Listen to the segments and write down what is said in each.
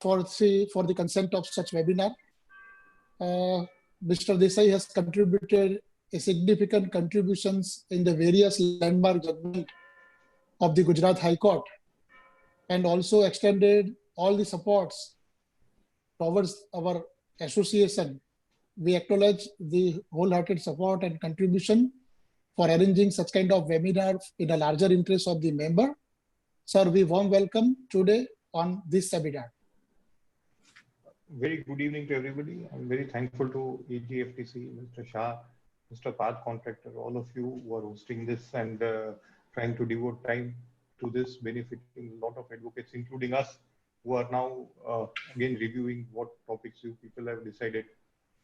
for the consent of such webinar. Mr. Desai has contributed a significant contributions in the various landmark judgment of the Gujarat High Court, and also extended all the supports towards our association. We acknowledge the wholehearted support and contribution for arranging such kind of webinar in a larger interest of the member. Sir, we warm welcome today on this webinar. Very good evening to everybody. I'm very thankful to EGFTC, Mr. Shah, Mr. Path Contractor, all of you who are hosting this and trying to devote time to this, benefiting a lot of advocates, including us, who are now again reviewing what topics you people have decided.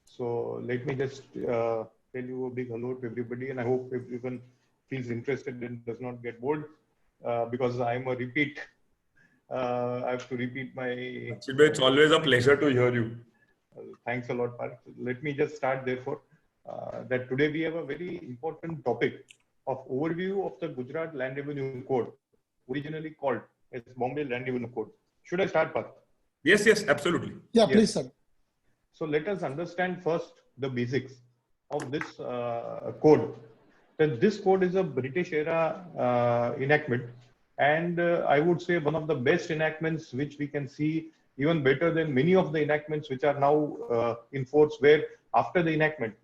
So let me just tell you a big hello to everybody, and I hope everyone feels interested and does not get bored because I'm a repeat. I have to repeat my... It's always a pleasure to hear you. Thanks a lot, Parth. Let me just start therefore that today we have a very important topic of overview of the Gujarat Land Revenue Code, originally called as Bombay Land Revenue Code. Should I start, Parth? Yes, absolutely. Yeah, yes. Please, sir. So let us understand first the basics of this code. That this code is a British era enactment, and I would say one of the best enactments which we can see, even better than many of the enactments which are now in force, where after the enactment,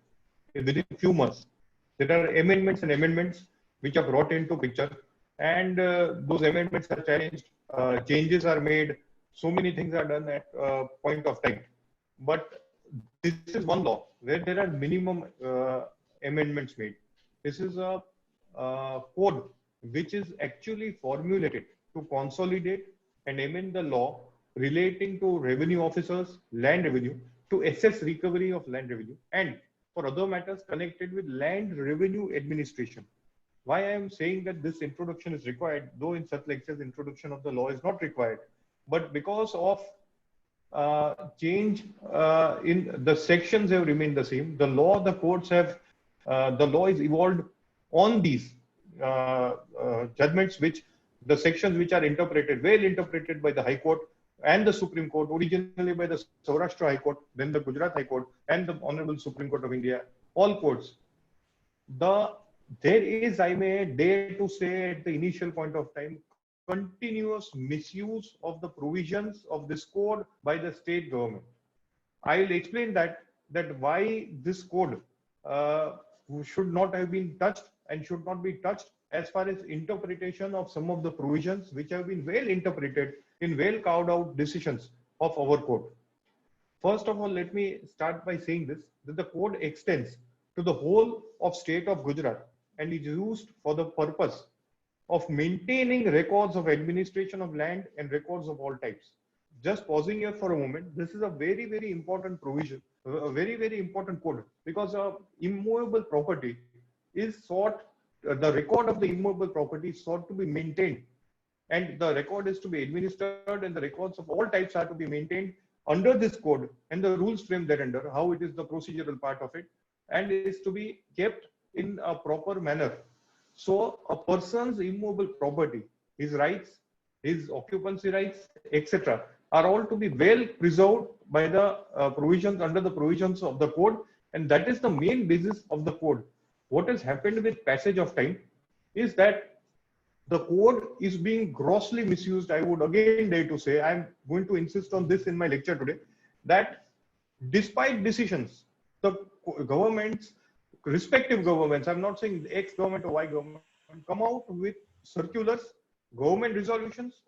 within a few months, there are amendments which are brought into picture, and those amendments are challenged, changes are made, so many things are done at a point of time. But this is one law where there are minimum amendments made. This is a code which is actually formulated to consolidate and amend the law relating to revenue officers, land revenue, to assess recovery of land revenue, and for other matters connected with land revenue administration. Why I am saying that this introduction is required, though in such lectures introduction of the law is not required, but because of change in the sections have remained the same. The law, the courts have, the law is evolved on these judgments, which the sections which are interpreted, well interpreted by the High Court and the Supreme Court, originally by the Saurashtra High Court, then the Gujarat High Court and the Honorable Supreme Court of India, all courts. There is, I may dare to say at the initial point of time, continuous misuse of the provisions of this code by the state government. I will explain that why this code should not have been touched and should not be touched as far as interpretation of some of the provisions which have been well interpreted in well carved out decisions of our code. First of all, let me start by saying this, that the code extends to the whole of state of Gujarat and is used for the purpose of maintaining records of administration of land and records of all types. Just pausing here for a moment, this is a very, very important provision, a very, very important code, because immovable property is sought, the record of the immovable property is sought to be maintained, and the record is to be administered, and the records of all types are to be maintained under this code, and the rules frame thereunder, how it is the procedural part of it, and is to be kept in a proper manner. So a person's immovable property, his rights, his occupancy rights, etc., are all to be well preserved by the provisions, under the provisions of the code, and that is the main basis of the code. What has happened with passage of time is that the code is being grossly misused. I would again dare to say, I'm going to insist on this in my lecture today, that despite decisions, the governments, respective governments, I'm not saying X government or Y government, come out with circulars, government resolutions,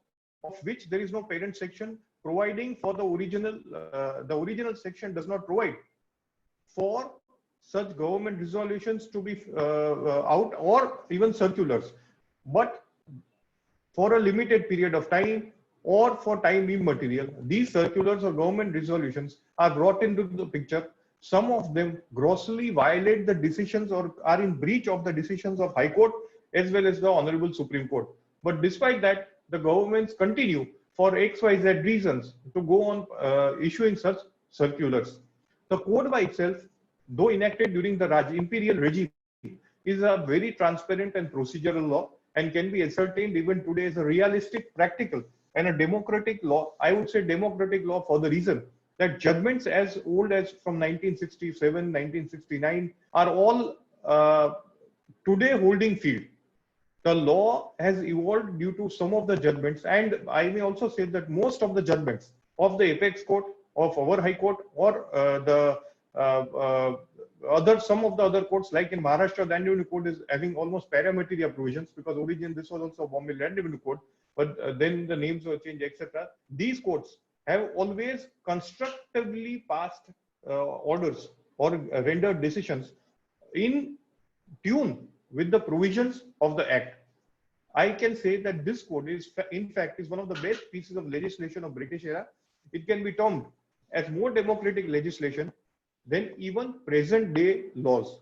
of which there is no parent section providing for the original section does not provide for such government resolutions to be out, or even circulars, but for a limited period of time or for time immaterial. These circulars or government resolutions are brought into the picture. Some of them grossly violate the decisions or are in breach of the decisions of High Court as well as the Honorable Supreme Court. But despite that, the governments continue for XYZ reasons to go on issuing such circulars. The code by itself, though enacted during the imperial regime, is a very transparent and procedural law and can be ascertained even today as a realistic, practical and a democratic law. I would say democratic law for the reason that judgments as old as from 1967, 1969 are all today holding field. The law has evolved due to some of the judgments, and I may also say that most of the judgments of the apex court, of our high court, or some of the other courts, like in Maharashtra, land revenue code is having almost para-material provisions, because originally this was also a Bombay land revenue code, but then the names were changed, etc. These courts have always constructively passed orders or rendered decisions in tune with the provisions of the Act. I can say that this code is, in fact, is one of the best pieces of legislation of British era. It can be termed as more democratic legislation than even present day laws.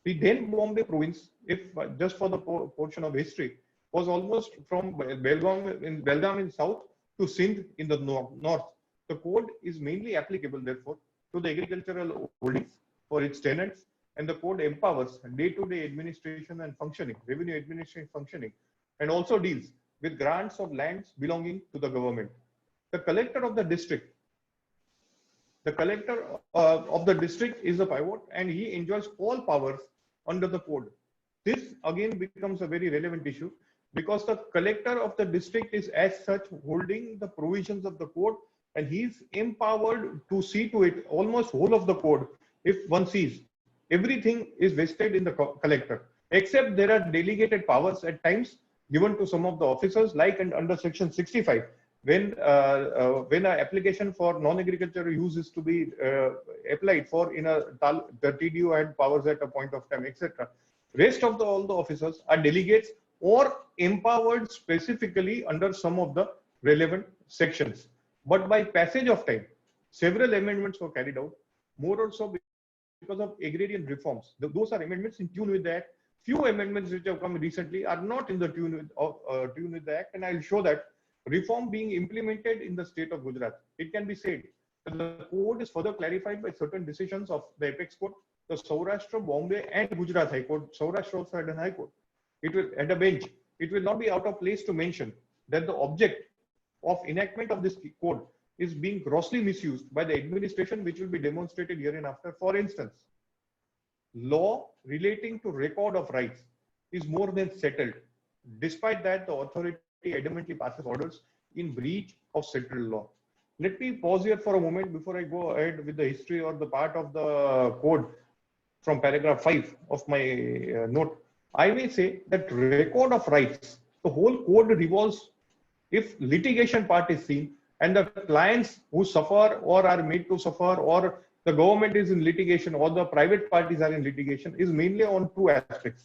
The then Bombay province, if just for the portion of history, was almost from Belgaum in south to Sindh in the north. The code is mainly applicable, therefore, to the agricultural holdings for its tenants, and the code empowers day-to-day administration and functioning, revenue administration functioning, and also deals with grants of lands belonging to the government. The collector of the district is a pivot, and he enjoys all powers under the code. This again becomes a very relevant issue, because the collector of the district is as such holding the provisions of the code, and he is empowered to see to it almost whole of the code. If one sees, everything is vested in the collector, except there are delegated powers at times given to some of the officers, like under section 65, when an application for non-agricultural use is to be applied for in the TDO had powers at a point of time, etc. Rest of all the officers are delegates or empowered specifically under some of the relevant sections. But by passage of time, several amendments were carried out, more or so because of agrarian reforms. Those are amendments in tune with the Act. Few amendments which have come recently are not in the tune with the Act, and I'll show that reform being implemented in the state of Gujarat. It can be said that the code is further clarified by certain decisions of the apex court, the Saurashtra, Bombay, and Gujarat High Court. Saurashtra also had a high court. It will at a bench. It will not be out of place to mention that the object of enactment of this code is being grossly misused by the administration, which will be demonstrated hereinafter. For instance, law relating to record of rights is more than settled. Despite that, the authority adamantly passes orders in breach of settled law. Let me pause here for a moment before I go ahead with the history or the part of the code from paragraph 5 of my note. I may say that record of rights, the whole code revolves, if litigation part is seen, and the clients who suffer or are made to suffer, or the government is in litigation, or the private parties are in litigation, is mainly on two aspects: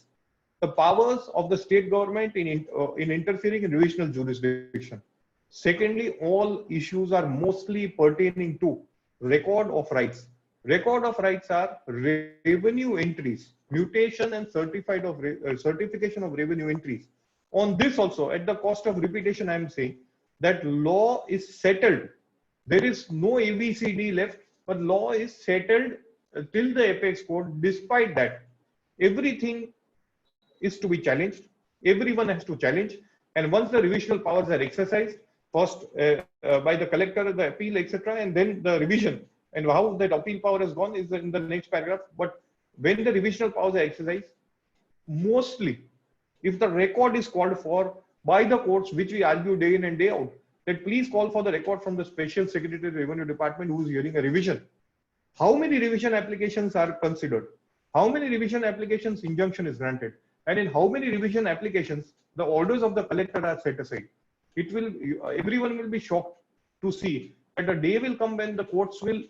the powers of the state government in interfering in revisional jurisdiction. Secondly, all issues are mostly pertaining to record of rights. Record of rights are revenue entries, mutation and certification of revenue entries. On this also, at the cost of repetition, I am saying that law is settled. There is no ABCD left, but law is settled till the apex code. Despite that, everything is to be challenged. Everyone has to challenge. And once the revisional powers are exercised, first by the collector, the appeal, etc., and then the revision. And how that appeal power has gone is in the next paragraph. But when the revisional powers are exercised, mostly, if the record is called for by the courts, which we argue day in and day out, that please call for the record from the Special Secretary of Revenue Department who is hearing a revision. How many revision applications are considered? How many revision applications injunction is granted? And in how many revision applications the orders of the collector are set aside? It will, everyone will be shocked to see that a day will come when the courts will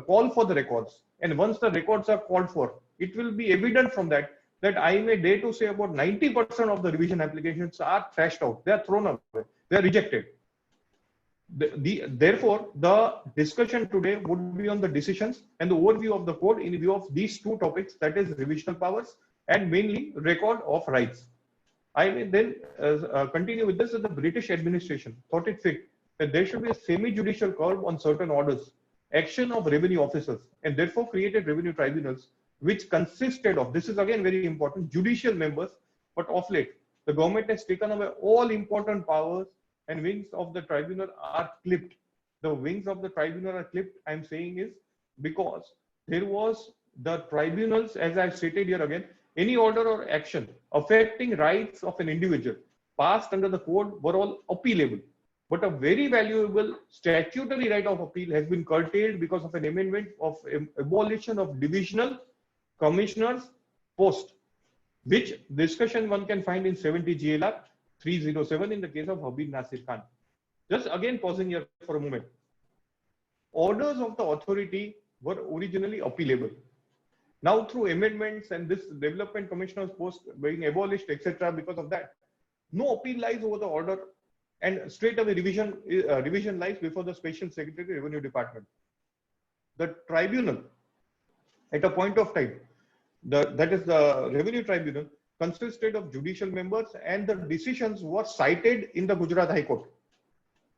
call for the records. And once the records are called for, it will be evident from that I may dare to say about 90% of the revision applications are trashed out. They are thrown away. They are rejected. Therefore, the discussion today would be on the decisions and the overview of the code in view of these two topics, that is revisional powers and mainly record of rights. I may then continue with this. That the British administration thought it fit that there should be a semi-judicial curb on certain orders, action of revenue officers, and therefore created revenue tribunals, which consisted of, this is again very important, judicial members. But of late, the government has taken away all important powers and wings of the tribunal are clipped. The wings of the tribunal are clipped, I'm saying, is because there was the tribunals, as I've stated here again, any order or action affecting rights of an individual passed under the code were all appealable. But a very valuable statutory right of appeal has been curtailed because of an amendment of abolition of divisional commissioners post, which discussion one can find in 70 GLR 307 in the case of Habib Nasir Khan. Just again pausing here for a moment. Orders of the authority were originally appealable. Now through amendments and this development commissioner's post being abolished, etc., because of that, no appeal lies over the order, and straight away revision lies before the Special Secretary Revenue Department. The tribunal, at a point of time, that is the Revenue Tribunal, consisted of judicial members, and the decisions were cited in the Gujarat High Court.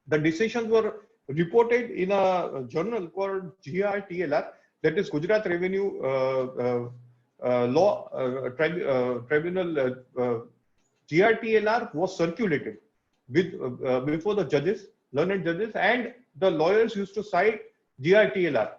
The decisions were reported in a journal called GRTLR, that is Gujarat Revenue Tribunal. GRTLR was circulated with before the judges, learned judges, and the lawyers used to cite GRTLR.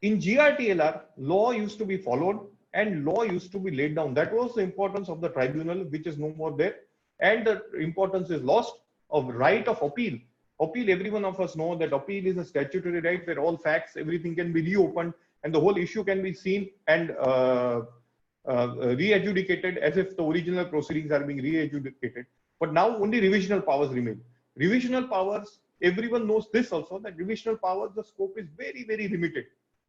In GRTLR, law used to be followed and law used to be laid down. That was the importance of the tribunal, which is no more there, and the importance is lost of right of appeal. Appeal, every one of us know that appeal is a statutory right where all facts, everything can be reopened and the whole issue can be seen and re-adjudicated as if the original proceedings are being re-adjudicated. But now only revisional powers remain. Revisional powers, everyone knows this also, that revisional powers, the scope is very, very limited.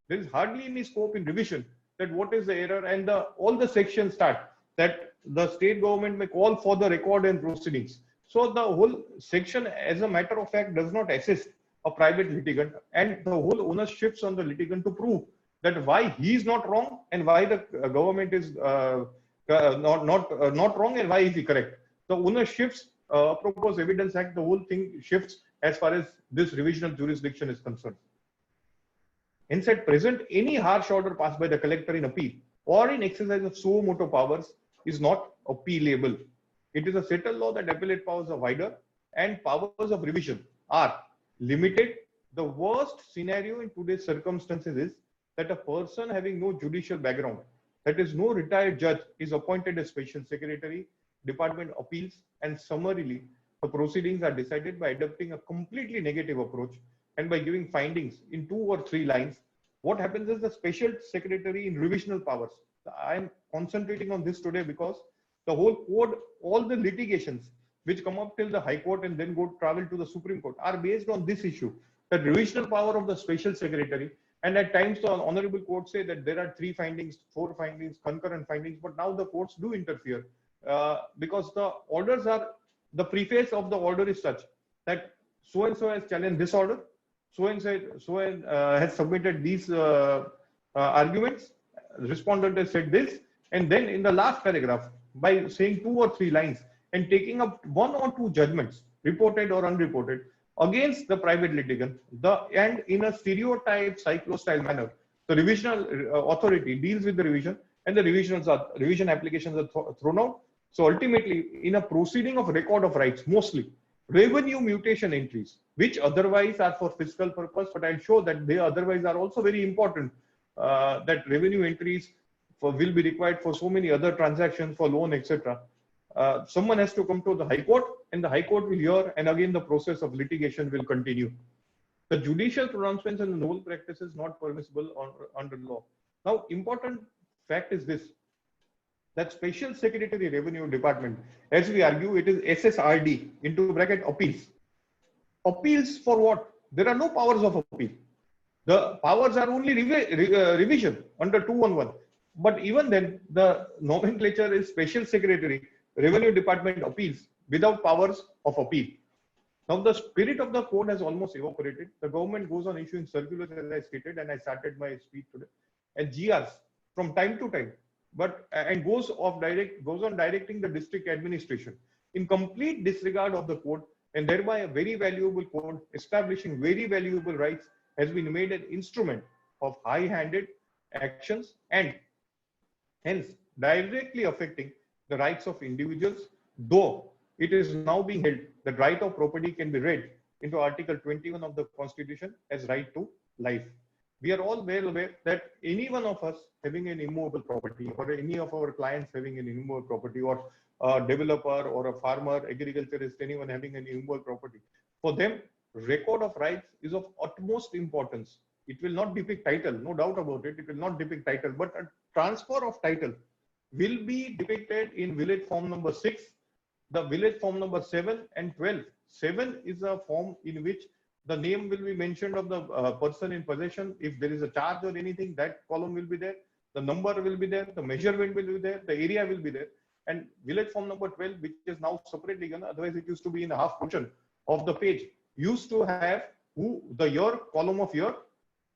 There is hardly any scope in revision that what is the error, and all the sections start that the state government may call for the record and proceedings. So the whole section, as a matter of fact, does not assist a private litigant, and the whole onus shifts on the litigant to prove that why he is not wrong and why the government is not wrong and why is he correct. The onus shifts. Proposed Evidence Act, the whole thing shifts as far as this revisional jurisdiction is concerned. Hence, at present, any harsh order passed by the collector in appeal or in exercise of suo motu powers is not appealable. It is a settled law that appellate powers are wider and powers of revision are limited. The worst scenario in today's circumstances is that a person having no judicial background, that is, no retired judge, is appointed as Special Secretary, Department Appeals, and summarily the proceedings are decided by adopting a completely negative approach and by giving findings in 2 or 3 lines. What happens is the Special Secretary in revisional powers. I am concentrating on this today because the whole code, all the litigations which come up till the High Court and then go travel to the Supreme Court are based on this issue, the revisional power of the Special Secretary. And at times the Honorable Court say that there are 3 findings, 4 findings, concurrent findings, but now the courts do interfere because the orders are, the preface of the order is such that so-and-so has challenged this order, so-and-so has submitted these arguments, respondent has said this, and then in the last paragraph, by saying 2 or 3 lines and taking up 1 or 2 judgments, reported or unreported, against the private litigant, and in a stereotype cyclo-style manner, the revisional authority deals with the revision, and the revision applications are thrown out. So ultimately, in a proceeding of record of rights, mostly revenue mutation entries, which otherwise are for fiscal purpose, but I'll show that they otherwise are also very important, that revenue entries will be required for so many other transactions, for loan, etc. Someone has to come to the High Court, and the High Court will hear, and again the process of litigation will continue. The judicial pronouncements and the novel practice is not permissible under law. Now, important fact is this, that Special Secretary Revenue Department, as we argue, it is SSRD, into bracket appeals. Appeals for what? There are no powers of appeal. The powers are only revision under 211. But even then, the nomenclature is Special Secretary Revenue Department Appeals without powers of appeal. Now, the spirit of the code has almost evaporated. The government goes on issuing circulars, as I stated, and I started my speech today, and GRs from time to time, and goes on directing the district administration in complete disregard of the code, and thereby a very valuable code establishing very valuable rights has been made an instrument of high-handed actions and hence directly affecting the rights of individuals, though it is now being held that right of property can be read into Article 21 of the Constitution as right to life. We are all well aware that any one of us having an immovable property, or any of our clients having an immovable property, or a developer or a farmer, agriculturist, anyone having an immovable property, for them, record of rights is of utmost importance. It will not depict title, no doubt about it. It will not depict title, but a transfer of title will be depicted in village form number 6, the village form number 7 and 12. 7 is a form in which the name will be mentioned of the person in possession. If there is a charge or anything, that column will be there. The number will be there. The measurement will be there. The area will be there. And village form number 12, which is now separately given, otherwise it used to be in a half portion of the page, used to have who, the year, column of year,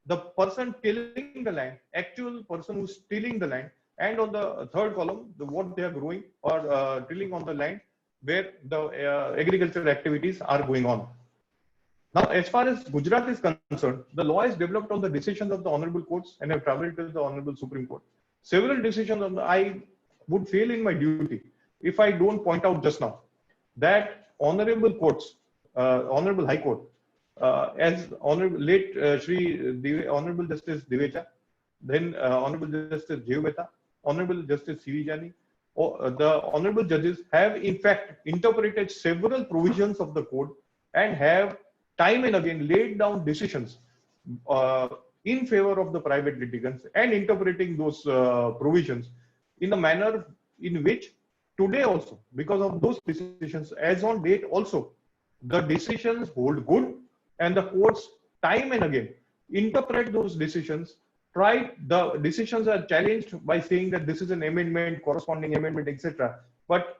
the person tilling the land, actual person who's tilling the land, and on the third column, what they are growing or tilling on the land where the agricultural activities are going on. Now, as far as Gujarat is concerned, the law is developed on the decisions of the honorable courts and have traveled to the honorable Supreme Court. Several decisions of the, I would fail in my duty if I don't point out just now that honorable courts, honorable High Court, as honorable late Honorable Justice Devecha, then Honorable Justice Jayabeta, Honorable Justice Sivijani, the honorable judges have in fact interpreted several provisions of the code and have time and again laid down decisions in favor of the private litigants and interpreting those provisions in a manner in which today also, because of those decisions, as on date also, the decisions hold good, and the courts time and again interpret those decisions. The decisions are challenged by saying that this is an amendment, corresponding amendment, etc. But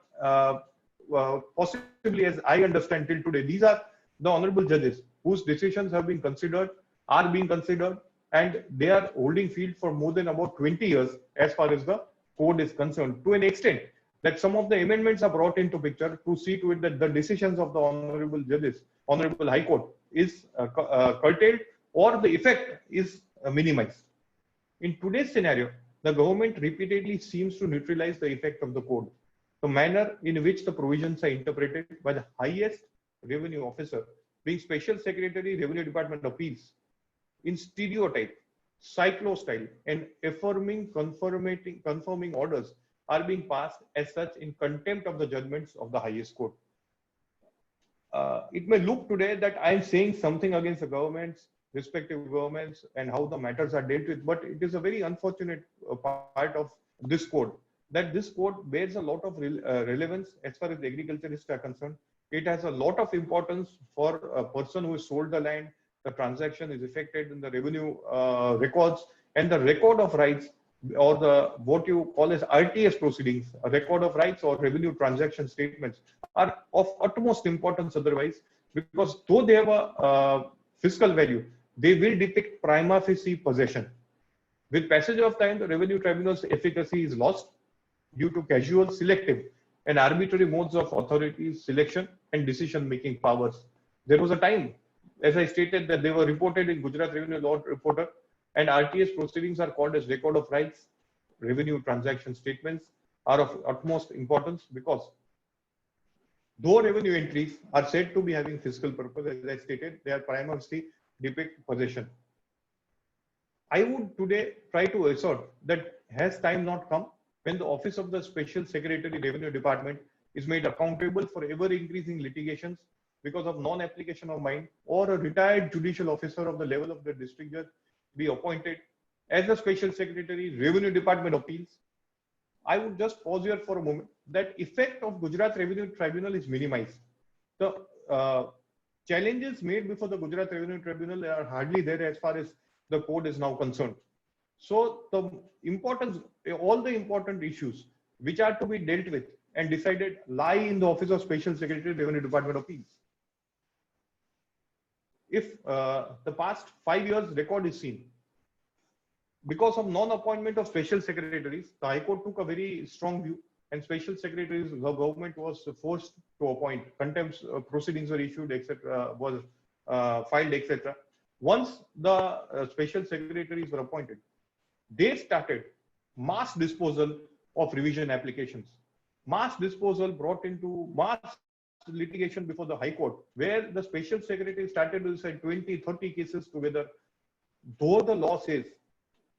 possibly, as I understand till today, these are the honorable judges whose decisions have been considered, are being considered, and they are holding field for more than about 20 years as far as the code is concerned, to an extent that some of the amendments are brought into picture to see to it that the decisions of the honorable judges, honorable High Court, is curtailed or the effect is minimized. In today's scenario, the government repeatedly seems to neutralize the effect of the code. The manner in which the provisions are interpreted by the highest revenue officer, being Special Secretary, Revenue Department Appeals, in stereotype, cyclo-style, and affirming, confirming orders are being passed as such in contempt of the judgments of the highest court. It may look today that I am saying something against the governments, respective governments, and how the matters are dealt with, but it is a very unfortunate part of this code, that this code bears a lot of relevance as far as the agriculturists are concerned. It has a lot of importance for a person who has sold the land. The transaction is effected in the revenue records, and the record of rights, or the what you call as RTS proceedings, a record of rights or revenue transaction statements, are of utmost importance otherwise, because though they have a fiscal value, they will depict prima facie possession. With passage of time, the revenue tribunal's efficacy is lost due to casual, selective, and arbitrary modes of authority selection and decision-making powers. There was a time, as I stated, that they were reported in Gujarat Revenue Law Reporter, and RTS proceedings are called as record of rights. Revenue transaction statements are of utmost importance because though revenue entries are said to be having fiscal purpose, as I stated, they are primarily depict possession. I would today try to assert that has time not come when the office of the Special Secretary Revenue Department is made accountable for ever-increasing litigations because of non-application of mind, or a retired judicial officer of the level of the district judge be appointed as the Special Secretary Revenue Department Appeals. I would just pause here for a moment. That effect of Gujarat Revenue Tribunal is minimized. The challenges made before the Gujarat Revenue Tribunal are hardly there as far as the code is now concerned. So the importance, all the important issues which are to be dealt with and decided lie in the Office of Special Secretary Revenue Department Appeals. If the past 5 years record is seen, because of non-appointment of special secretaries, the High Court took a very strong view, and special secretaries, the government was forced to appoint. Contempt proceedings were issued, etc., was filed, etc. Once the special secretaries were appointed, they started mass disposal of revision applications. Mass disposal brought into mass litigation before the High Court, where the special secretary started to say 20, 30 cases together. Though the law says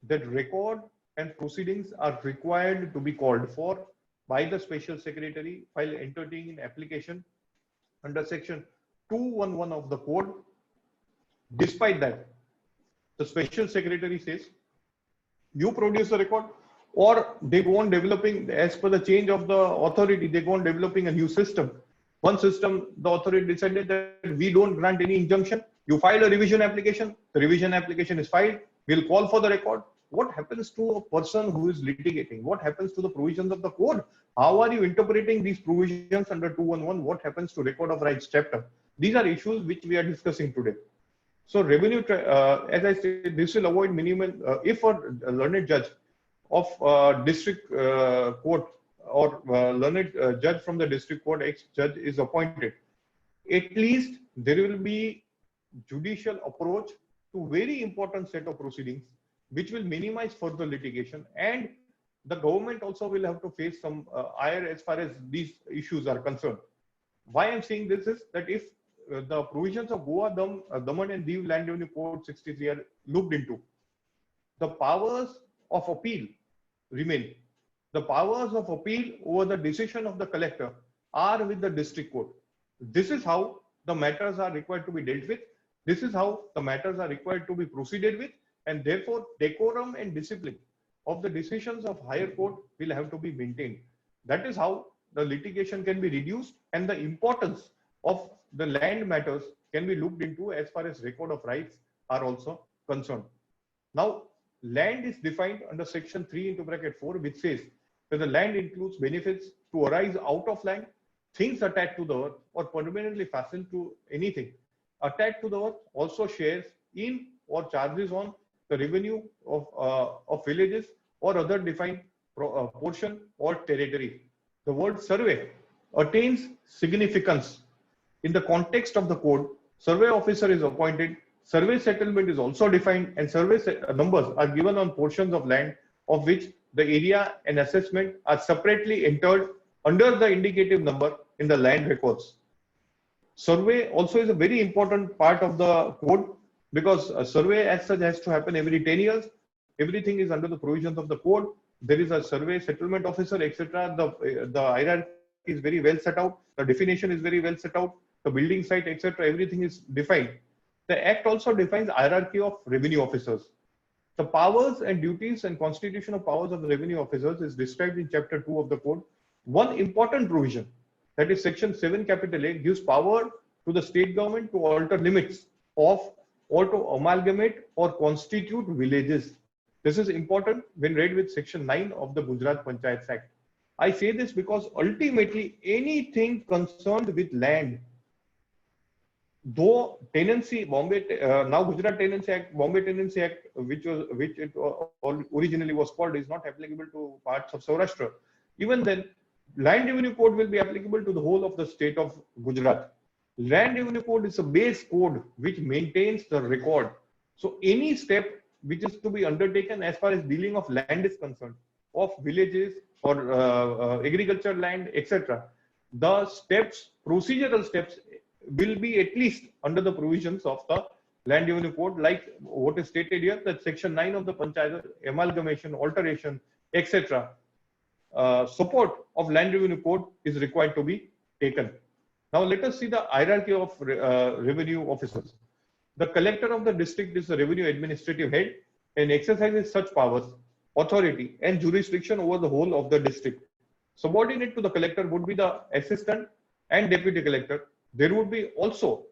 that record and proceedings are required to be called for by the special secretary while entertaining an application under section 211 of the code. Despite that, the special secretary says, you produce the record, or they go on developing, as per the change of the authority, they go on developing a new system. One system, the authority decided that we don't grant any injunction. You file a revision application, the revision application is filed, we'll call for the record. What happens to a person who is litigating? What happens to the provisions of the code? How are you interpreting these provisions under 211? What happens to record of rights chapter? These are issues which we are discussing today. So revenue, as I said, this will avoid minimum, if a learned judge of district court or learned judge from the district court, ex-judge is appointed, at least there will be judicial approach to very important set of proceedings, which will minimize further litigation, and the government also will have to face some ire as far as these issues are concerned. Why I'm saying this is that if the provisions of Goa, Daman and Diu Land Revenue Code 63 are looked into, the powers of appeal remain. The powers of appeal over the decision of the collector are with the district court. This is how the matters are required to be dealt with. This is how the matters are required to be proceeded with, and therefore decorum and discipline of the decisions of higher court will have to be maintained. That is how the litigation can be reduced, and the importance of the land matters can be looked into as far as record of rights are also concerned. Now, land is defined under section 3(4), which says that the land includes benefits to arise out of land, things attached to the earth or permanently fastened to anything attached to the earth, also shares in or charges on the revenue of villages or other defined portion or territory. The word survey attains significance. In the context of the code, survey officer is appointed, survey settlement is also defined, and survey numbers are given on portions of land of which the area and assessment are separately entered under the indicative number in the land records. Survey also is a very important part of the code, because a survey as such has to happen every 10 years. Everything is under the provisions of the code. There is a survey settlement officer, etc. The hierarchy is very well set out. The definition is very well set out. The building site, etc. Everything is defined. The Act also defines hierarchy of revenue officers. The powers and duties and constitutional powers of the revenue officers is described in Chapter 2 of the code. One important provision, that is Section 7(a), gives power to the state government to alter limits of or to amalgamate or constitute villages. This is important when read with Section 9 of the Gujarat Panchayats Act. I say this because ultimately anything concerned with land, though tenancy, now Gujarat Tenancy Act, Bombay Tenancy Act, which it originally was called, is not applicable to parts of Saurashtra. Even then, Land Revenue Code will be applicable to the whole of the state of Gujarat. Land Revenue Code is a base code which maintains the record. So any step which is to be undertaken as far as dealing of land is concerned, of villages or agriculture land, etc., the steps, procedural steps, will be at least under the provisions of the Land Revenue Code, like what is stated here, that Section 9 of the Panchayat, amalgamation, alteration, etc. Support of Land Revenue Code is required to be taken. Now let us see the hierarchy of revenue officers. The collector of the district is the revenue administrative head and exercises such powers, authority and jurisdiction over the whole of the district. Subordinate to the collector would be the assistant and deputy collector. There would be also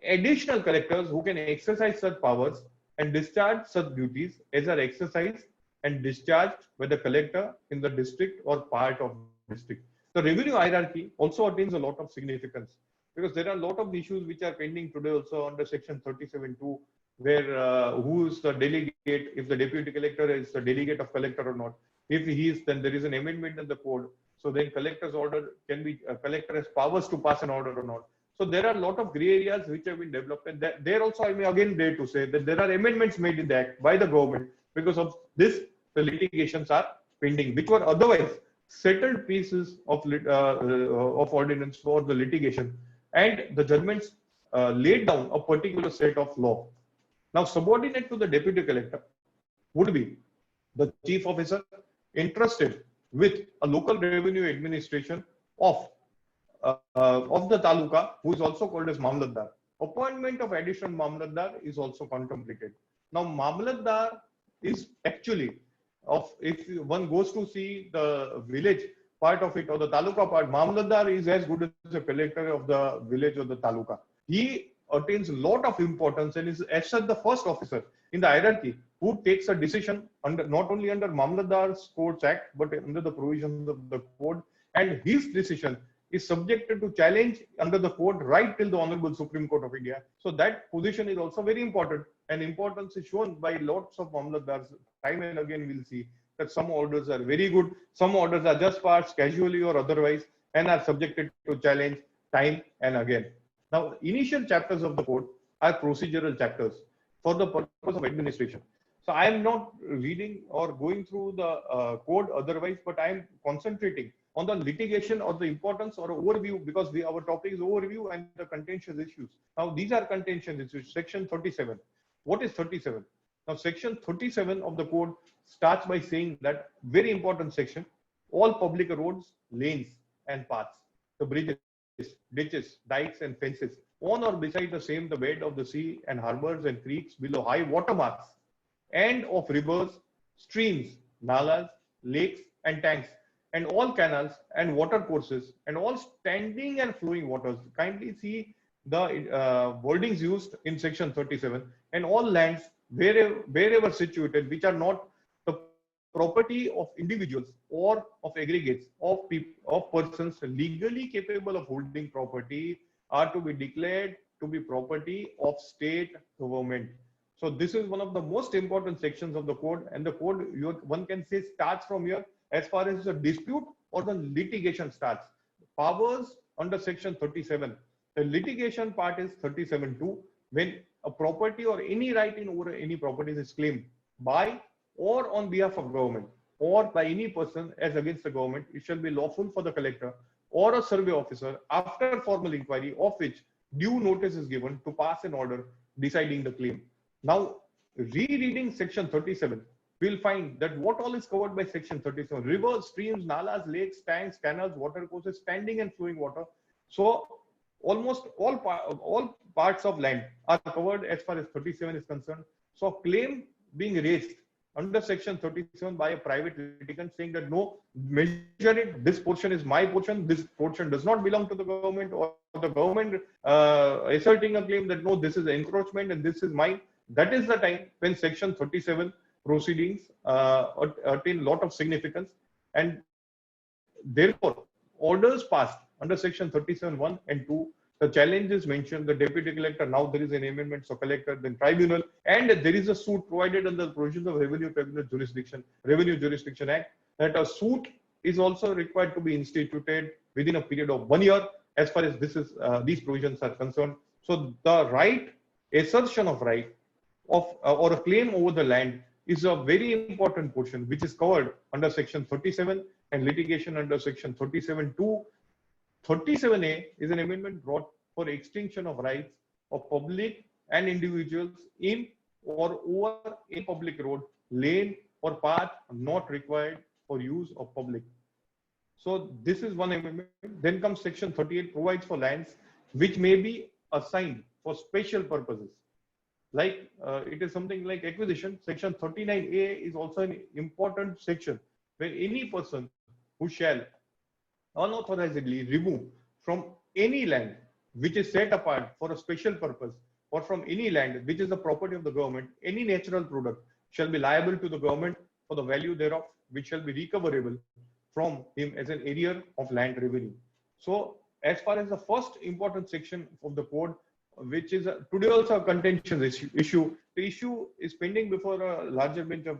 additional collectors who can exercise such powers and discharge such duties as are exercised and discharged by the collector in the district or part of the district. The revenue hierarchy also attains a lot of significance, because there are a lot of issues which are pending today also under Section 37(2), where who is the delegate, if the deputy collector is the delegate of collector or not. If he is, then there is an amendment in the code. So then collector's order can be, collector has powers to pass an order or not. So there are a lot of gray areas which have been developed, and there also I may again dare to say that there are amendments made in the Act by the government. Because of this, the litigations are pending, which were otherwise settled pieces of ordinance for the litigation, and the judgments laid down a particular set of law. Now, subordinate to the deputy collector would be the chief officer entrusted with a local revenue administration of the taluka, who is also called as Mamlatdar. Appointment of additional Mamlatdar is also contemplated. Now, Mamlatdar is actually if one goes to see the village part of it or the taluka part, Mamlatdar is as good as a collector of the village or the taluka. He attains a lot of importance and is as such the first officer in the hierarchy who takes a decision under not only under Mamlatdar's Courts Act but under the provisions of the code, and his decision is subjected to challenge under the code right till the Honorable Supreme Court of India. So that position is also very important, and importance is shown by lots of Mamlatdars. Time and again we'll see that some orders are very good, some orders are just passed casually or otherwise and are subjected to challenge time and again. Now, initial chapters of the code are procedural chapters for the purpose of administration. So I am not reading or going through the code otherwise, but I am concentrating on the litigation or the importance or overview, because our topic is overview and the contentious issues. Now, these are contentious issues. Section 37. What is 37? Now, section 37 of the code starts by saying that very important section, all public roads, lanes and paths, the bridges, ditches, dikes and fences, on or beside the same the bed of the sea and harbors and creeks below high water marks, and of rivers, streams, nalas, lakes and tanks, and all canals and water courses, and all standing and flowing waters. Kindly see the wordings used in section 37, and all lands wherever situated which are not the property of individuals or of aggregates of persons legally capable of holding property are to be declared to be property of state government. So this is one of the most important sections of the code, and the code one can say starts from here as far as the dispute or the litigation starts. Powers under section 37. The litigation part is 37(2). When a property or any right in over any property is claimed by or on behalf of government or by any person as against the government, it shall be lawful for the collector or a survey officer, after formal inquiry of which due notice is given, to pass an order deciding the claim. Now, rereading section 37, we'll find that what all is covered by section 37: rivers, streams, nalas, lakes, tanks, canals, water courses, standing and flowing water. So almost all parts of land are covered as far as 37 is concerned. So claim being raised under section 37 by a private litigant saying that no, measure it, this portion is my portion, this portion does not belong to the government, or the government asserting a claim that no, this is an encroachment and this is mine. That is the time when section 37 proceedings attain a lot of significance, and therefore orders passed under section 37(1) and 2, the challenge is mentioned, the deputy collector, now there is an amendment, so collector, then tribunal, and there is a suit provided under the provisions of Revenue Jurisdiction Act, that a suit is also required to be instituted within a period of 1 year as far as this is these provisions are concerned. So the right, assertion of right of or a claim over the land is a very important portion which is covered under section 37, and litigation under section 37(2). 37A is an amendment brought for extinction of rights of public and individuals in or over a public road, lane or path not required for use of public. So this is one amendment. Then comes section 38, provides for lands which may be assigned for special purposes. Like it is something like acquisition. Section 39A is also an important section where any person who shall unauthorizedly remove from any land which is set apart for a special purpose, or from any land which is the property of the government, any natural product shall be liable to the government for the value thereof, which shall be recoverable from him as an area of land revenue. So as far as the first important section of the code, which is today also a contentious issue, the issue is pending before a larger bench of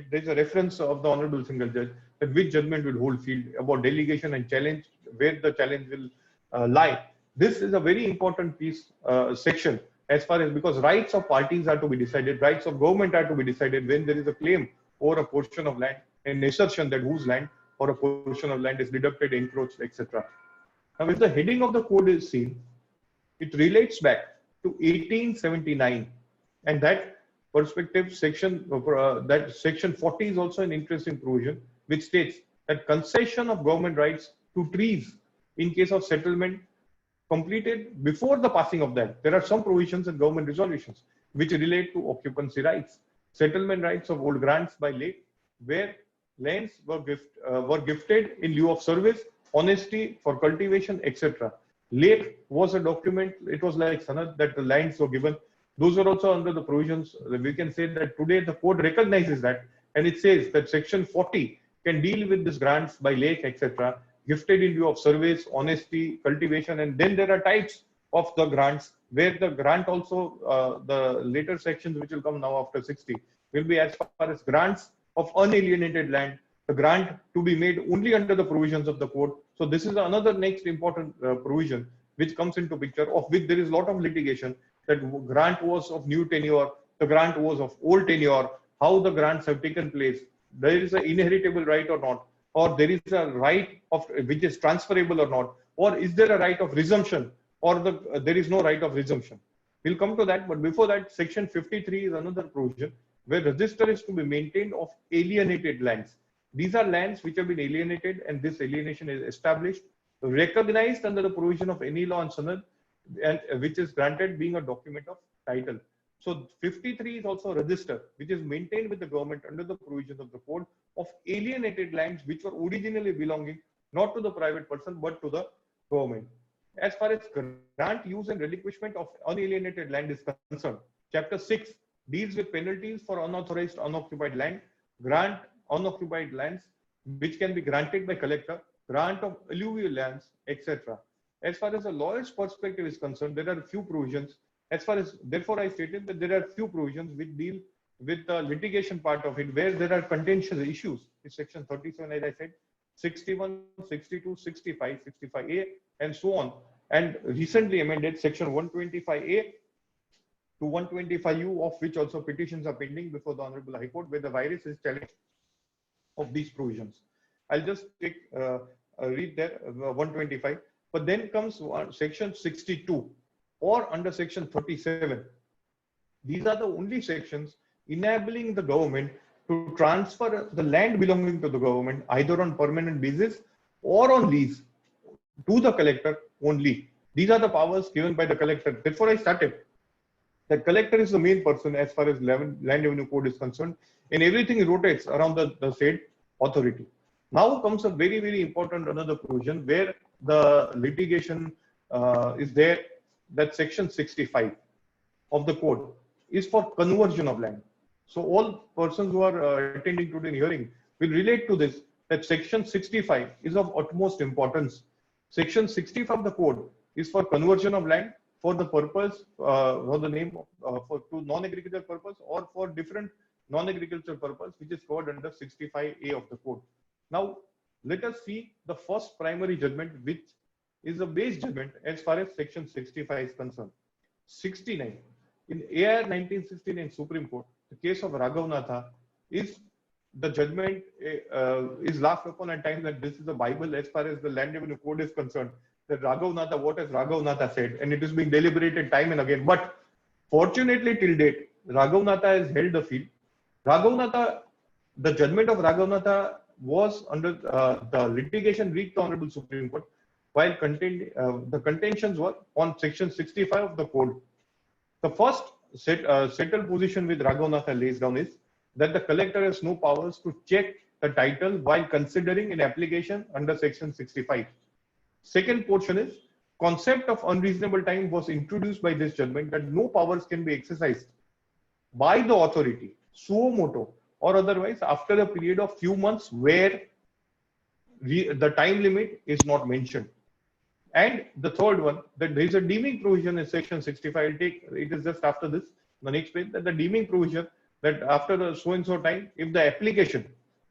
there's a reference of the Honorable Single Judge that which judgment will hold field about delegation and challenge, where the challenge will lie. This is a very important piece section as far as, because rights of parties are to be decided, rights of government are to be decided when there is a claim over a portion of land and assertion that whose land or a portion of land is deducted, encroached, etc. Now, if the heading of the code is seen, it relates back to 1879, and that perspective section, that section 40 is also an interesting provision, which states that concession of government rights to trees in case of settlement completed before the passing of that. There are some provisions in government resolutions which relate to occupancy rights, settlement rights of old grants by late, where lands were gifted in lieu of service, honesty for cultivation, etc. Late was a document, it was like sanad that the lands were given. Those are also under the provisions. We can say that today the code recognizes that, and it says that section 40 can deal with this grants by lake, etc., gifted in view of service, honesty, cultivation, and then there are types of the grants where the grant also, the later sections which will come now after 60, will be as far as grants of unalienated land, the grant to be made only under the provisions of the code. So this is another next important provision which comes into picture, of which there is a lot of litigation, that grant was of new tenure, the grant was of old tenure, how the grants have taken place, there is an inheritable right or not, or there is a right of which is transferable or not, or is there a right of resumption, or there is no right of resumption. We'll come to that, but before that, section 53 is another provision where register is to be maintained of alienated lands. These are lands which have been alienated, and this alienation is established, recognized under the provision of any law and sanad, and which is granted being a document of title. So 53 is also a register which is maintained with the government under the provisions of the code of alienated lands which were originally belonging not to the private person but to the government. As far as grant, use and relinquishment of unalienated land is concerned, chapter 6 deals with penalties for unauthorized unoccupied land, grant unoccupied lands which can be granted by collector, grant of alluvial lands, etc. As far as the lawyer's perspective is concerned, there are a few provisions. As far as, therefore, I stated that there are few provisions which deal with the litigation part of it, where there are contentious issues. It's section 37, as I said, 61, 62, 65, 65A, and so on. And recently amended section 125A to 125U, of which also petitions are pending before the Honorable High Court, where the virus is challenged of these provisions. I'll just take read there 125. But then comes section 62 or under section 37. These are the only sections enabling the government to transfer the land belonging to the government either on permanent basis or on lease to the collector only. These are the powers given by the collector. Therefore, I started. The collector is the main person as far as land revenue code is concerned, and everything rotates around the said authority. Now comes a very, very important another provision where the litigation is there, that section 65 of the code is for conversion of land. So all persons who are attending today's hearing will relate to this, that section 65 is of utmost importance. Section 65 of the code is for conversion of land for the purpose, for the name for to non-agricultural purpose or for different non-agricultural purpose, which is covered under 65A of the code. Now, let us see the first primary judgment, which is a base judgment as far as section 65 is concerned. 69. In AR 1969 Supreme Court, the case of Raghavanatha is the judgment is laughed upon at times that this is the Bible as far as the land revenue code is concerned. That Raghavanatha, what has Raghavanatha said, and it is being deliberated time and again. But fortunately, till date, Raghavanatha has held the field. Raghavanatha, the judgment of Raghavanatha was under the litigation reached the Honorable Supreme Court, while the contentions were on section 65 of the code. The first settled position with Raghavanatha lays down is that the collector has no powers to check the title while considering an application under section 65. Second portion is concept of unreasonable time was introduced by this judgment, that no powers can be exercised by the authority suo moto or otherwise after a period of few months where the time limit is not mentioned. And the third one, that there is a deeming provision in section 65. I'll take it is just after this, the next page, that the deeming provision that after the so and so time, if the application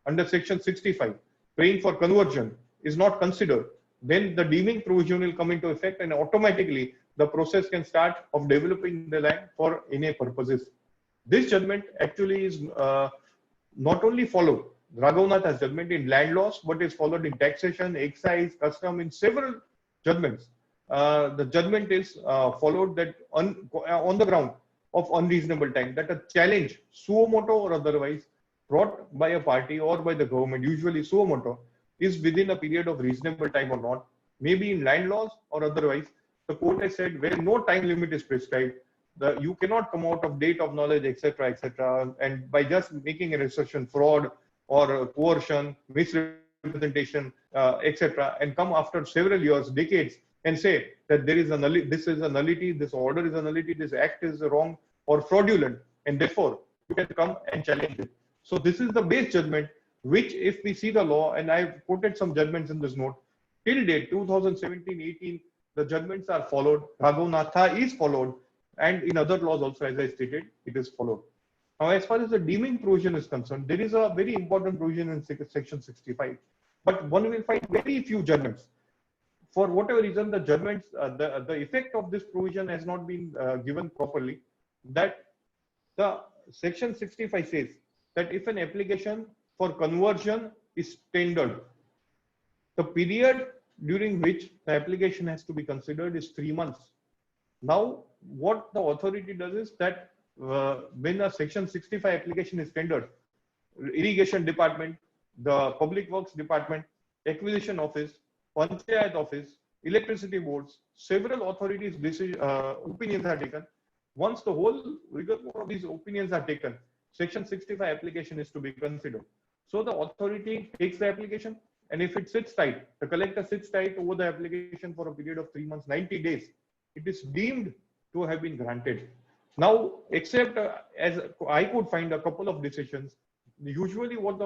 under section 65 praying for conversion is not considered, then the deeming provision will come into effect and automatically the process can start of developing the land for NA purposes. This judgment actually is not only followed Raghunath's judgment in land laws, what is followed in taxation, excise, custom, in several judgments. The judgment is followed that on the ground of unreasonable time, that a challenge, suo moto or otherwise, brought by a party or by the government, usually suo moto, is within a period of reasonable time or not, maybe in land laws or otherwise. The court has said where no time limit is prescribed, you cannot come out of date of knowledge, etc., etc., and by just making an assertion, fraud or coercion, misrepresentation, etc., and come after several years, decades, and say that there is a this is a nullity, this order is a nullity, this act is wrong or fraudulent, and therefore you can come and challenge it. So this is the base judgment, which if we see the law, and I've quoted some judgments in this note, till date 2017-18, the judgments are followed. Raghunatha is followed, and in other laws also, as I stated, it is followed. Now, as far as the deeming provision is concerned, there is a very important provision in section 65, but one will find very few judgments. For whatever reason, the judgments, the effect of this provision has not been given properly. That the section 65 says that if an application for conversion is tendered, the period during which the application has to be considered is 3 months. Now, what the authority does is that when a section 65 application is tendered, irrigation department, the public works department, acquisition office, panchayat office, electricity boards, several authorities' opinions are taken. Once the whole rigor of these opinions are taken, section 65 application is to be considered. So the authority takes the application, and if it sits tight, the collector sits tight over the application for a period of 3 months, 90 days, it is deemed to have been granted. Now, except as I could find a couple of decisions, usually what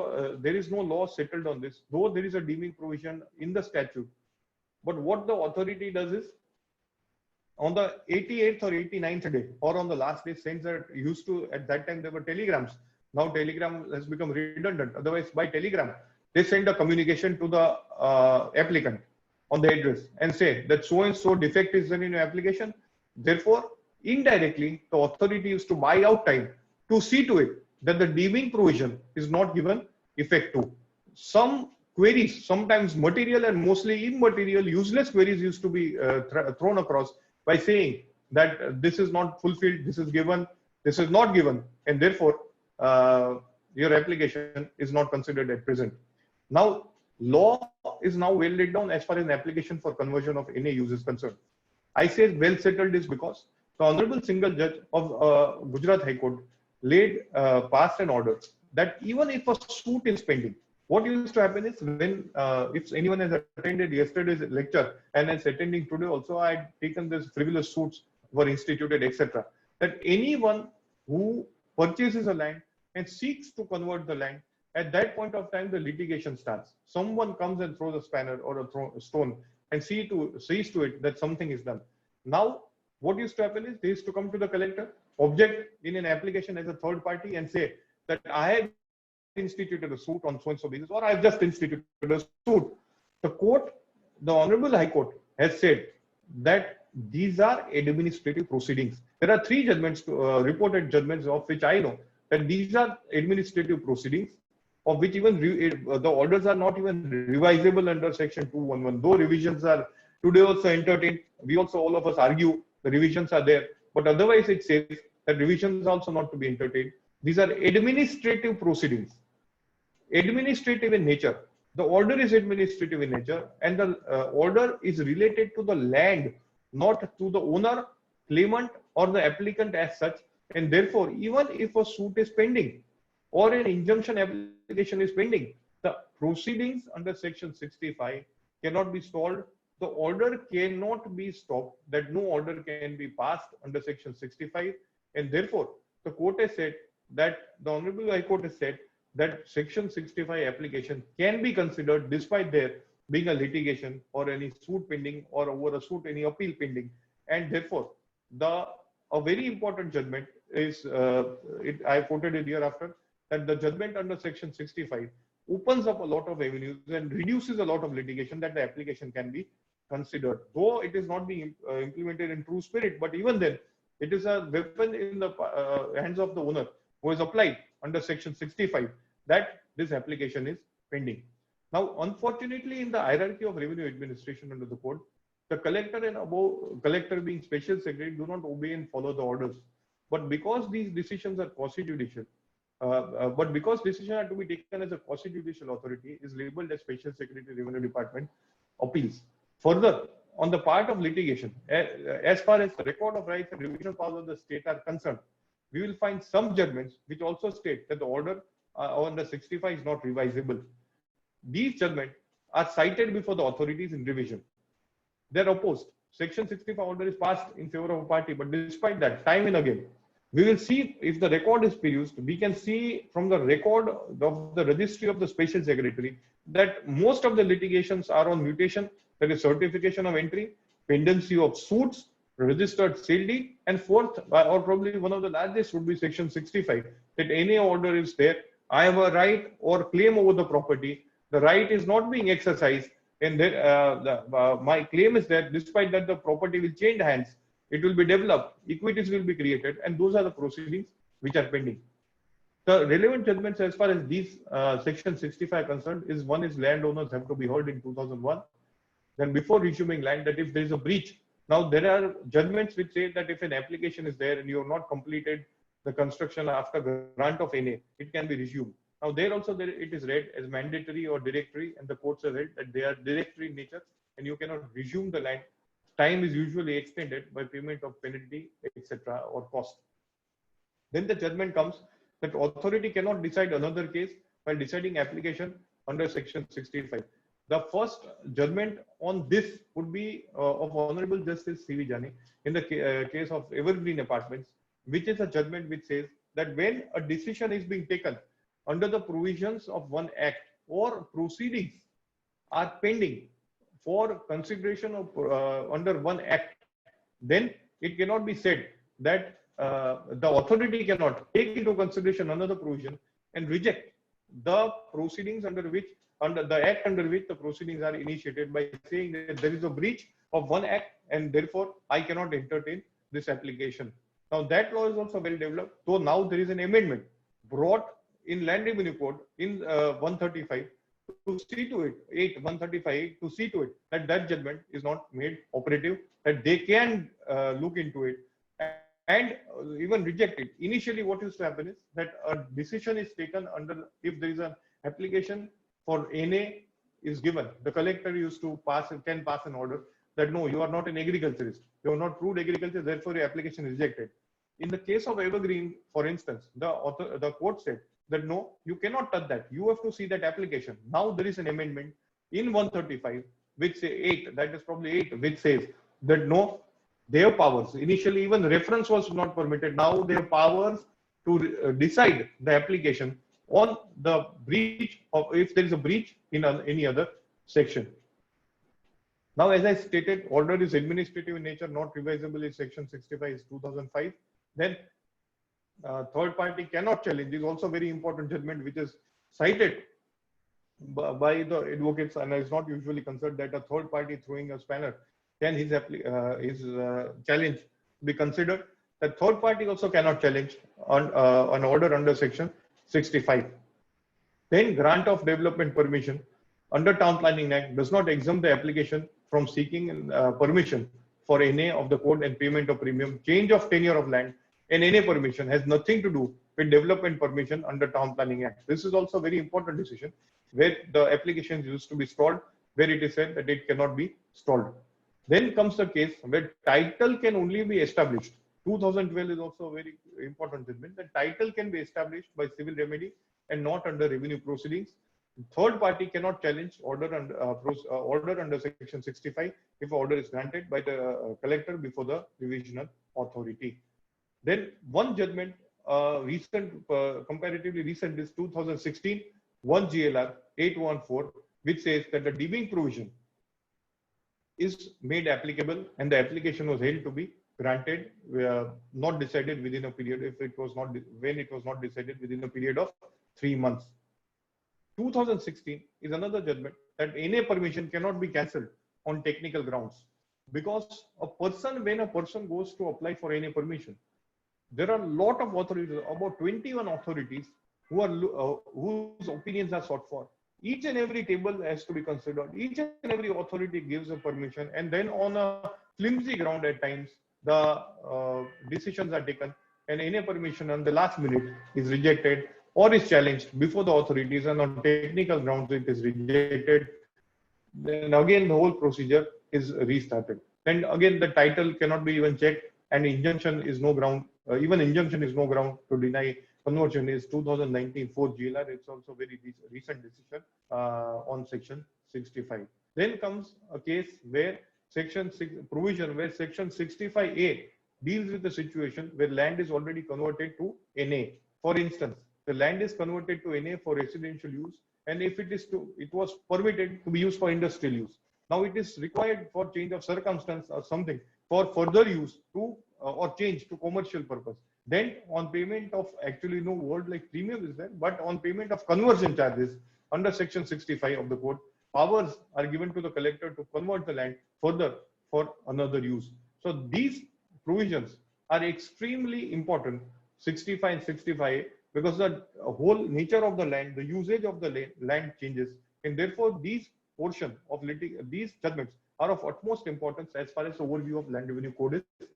there is no law settled on this, though there is a deeming provision in the statute. But what the authority does is, on the 88th or 89th day, or on the last day, since that used to, at that time there were telegrams. Now telegram has become redundant. Otherwise, by telegram, they send a communication to the applicant on the address and say that so and so defect is done in your application. Therefore, indirectly, the authority used to buy out time to see to it that the deeming provision is not given effect to. Some queries, sometimes material and mostly immaterial, useless queries used to be thrown across by saying that this is not fulfilled, this is given, this is not given, and therefore your application is not considered at present. Now, law is now well laid down as far as an application for conversion of any use is concerned. I say well settled is because the Honorable Single Judge of Gujarat High Court passed an order that even if a suit is pending, what used to happen is when, if anyone has attended yesterday's lecture and is attending today also, I had taken this frivolous suits were instituted, etc. That anyone who purchases a land and seeks to convert the land, at that point of time, the litigation starts. Someone comes and throws a spanner or a stone and sees to it that something is done. Now, what used to happen is they used to come to the collector, object in an application as a third party and say that I have instituted a suit on so-and-so basis, or I've just instituted a suit. The court, the Honorable High Court, has said that these are administrative proceedings. There are 3 judgments, reported judgments of which I know that these are administrative proceedings, of which even the orders are not even revisable under section 211. Though revisions are today also entertained, we also all of us argue the revisions are there, but otherwise it says that revisions are also not to be entertained. These are administrative proceedings, administrative in nature. The order is administrative in nature, and the order is related to the land, not to the owner, claimant, or the applicant as such. And therefore, even if a suit is pending or an injunction application is pending, the proceedings under section 65 cannot be stalled. The order cannot be stopped, that no order can be passed under section 65. And therefore, the court has said that the Honorable High Court has said that section 65 application can be considered despite there being a litigation or any suit pending or over a suit any appeal pending. And therefore, a very important judgment is, I quoted it hereafter, that the judgment under section 65 opens up a lot of avenues and reduces a lot of litigation that the application can be considered. Though it is not being implemented in true spirit, but even then, it is a weapon in the hands of the owner who has applied under section 65, that this application is pending. Now, unfortunately, in the hierarchy of revenue administration under the code, the collector and above collector being special secretary do not obey and follow the orders. But because these decisions are quasi-judicial, but because decisions are to be taken as a quasi-judicial authority, is labeled as special secretary revenue department appeals. Further, on the part of litigation, as far as the record of rights and revisional powers of the state are concerned, we will find some judgments which also state that the order under 65 is not revisable. These judgments are cited before the authorities in revision. They're opposed. Section 65 order is passed in favor of a party, but despite that, time and again, we will see if the record is perused. We can see from the record of the registry of the special secretary that most of the litigations are on mutation, that is certification of entry, pendency of suits, registered sale deed, and fourth, or probably one of the largest would be section 65, that any order is there, I have a right or claim over the property, the right is not being exercised, and then my claim is that despite that the property will change hands, it will be developed, equities will be created, and those are the proceedings which are pending. The relevant judgments as far as these section 65 concerned is one is landowners have to be heard in 2001. Then before resuming land, that if there is a breach, now there are judgments which say that if an application is there and you have not completed the construction after grant of NA, it can be resumed. Now there also it is read as mandatory or directory, and the courts have read that they are directory in nature and you cannot resume the land. Time is usually extended by payment of penalty, etc. or cost. Then the judgment comes that authority cannot decide another case while deciding application under section 65. The first judgment on this would be of Honorable Justice C.V. Jani in the case of Evergreen Apartments, which is a judgment which says that when a decision is being taken under the provisions of one act or proceedings are pending for consideration of under one act, then it cannot be said that the authority cannot take into consideration another provision and reject the proceedings under the act under which the proceedings are initiated by saying that there is a breach of one act and therefore I cannot entertain this application. Now that law is also well developed. So now there is an amendment brought in Land Revenue Code in 135 to see to it, 135 to see to it that that judgment is not made operative, that they can look into it and even reject it. Initially, what used to happen is that a decision is taken under, if there is an application for NA is given, the collector used to can pass an order that no, you are not an agriculturist, you are not proved agriculture, therefore your application is rejected. In the case of Evergreen, for instance, the court said that no, you cannot touch that. You have to see that application. Now there is an amendment in 135, which say 8, that is probably 8, which says that no, they have powers. Initially, even reference was not permitted. Now they have powers to decide the application on the breach of, if there is a breach in any other section. Now, as I stated, order is administrative in nature, not revisable in section 65 is 2005. Then third party cannot challenge is also very important judgment, which is cited by the advocates, and is not usually considered that a third party throwing a spanner can his challenge be considered. The third party also cannot challenge on an order under section 65. Then grant of development permission under Town Planning Act does not exempt the application from seeking permission for NA of the code and payment of premium. Change of tenure of land and NA permission has nothing to do with development permission under Town Planning Act. This is also a very important decision where the applications used to be stalled, where it is said that it cannot be stalled. Then comes the case where title can only be established. 2012 is also a very important judgment that title can be established by civil remedy and not under revenue proceedings. Third party cannot challenge order under section 65 if order is granted by the collector before the revisional authority. Then one judgment, comparatively recent, is 2016 1 GLR 814, which says that the deeming provision is made applicable and the application was held to be granted, not decided within a period, if it was not, when it was not decided within a period of 3 months. 2016 is another judgment that NA permission cannot be cancelled on technical grounds, because when a person goes to apply for NA permission, there are a lot of authorities, about 21 authorities whose opinions are sought for. Each and every table has to be considered. Each and every authority gives a permission, and then on a flimsy ground at times, the decisions are taken, and any permission on the last minute is rejected or is challenged before the authorities, and on technical grounds it is rejected. Then again, the whole procedure is restarted. Then again, the title cannot be even checked, and injunction is no ground. Even injunction is no ground to deny conversion. Is 2019 4th GLR. It's also very recent decision on section 65. Then comes a case where section 6 provision where section 65A deals with the situation where land is already converted to NA. For instance, the land is converted to NA for residential use, and if it was permitted to be used for industrial use. Now it is required for change of circumstance or something for further use to or change to commercial purpose. Then on payment of, actually no word like premium is there, but on payment of conversion charges under section 65 of the code, powers are given to the collector to convert the land further for another use. So these provisions are extremely important, 65 and 65, because the whole nature of the land, the usage of the land changes, and therefore these portion of these judgments are of utmost importance as far as the overview of land revenue code is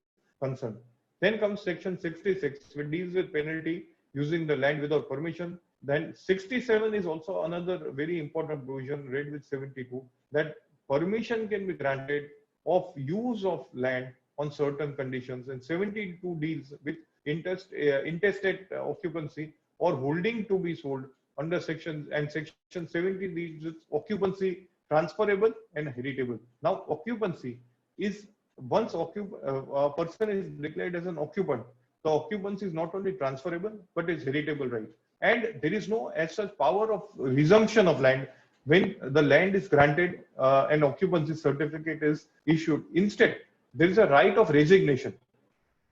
concerned. Then comes section 66, which deals with penalty using the land without permission. Then 67 is also another very important provision read with 72, that permission can be granted of use of land on certain conditions, and 72 deals with intestate occupancy or holding to be sold under section, and section 70 deals with occupancy transferable and heritable. Now occupancy is, once a person is declared as an occupant, the occupancy is not only transferable but is heritable right, and there is no as such power of resumption of land when the land is granted an occupancy certificate is issued. Instead, there is a right of resignation,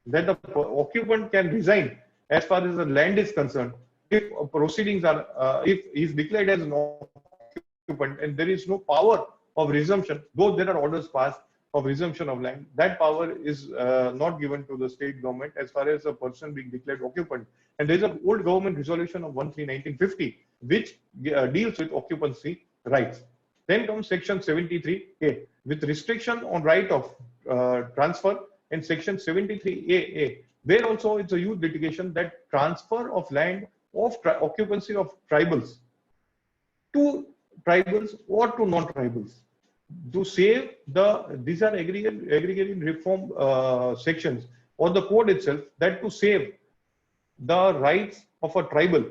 that the occupant can resign as far as the land is concerned if proceedings are if he is declared as an occupant and there is no power of resumption, though there are orders passed of resumption of land, that power is not given to the state government as far as a person being declared occupant. And there is an old government resolution of 13/1950 which deals with occupancy rights. Then comes section 73A with restriction on right of transfer, and section 73AA, where also it's a huge litigation that transfer of land of occupancy of tribals to tribals or to non-tribals. To save these are agrarian reform sections or the code itself, that to save the rights of a tribal,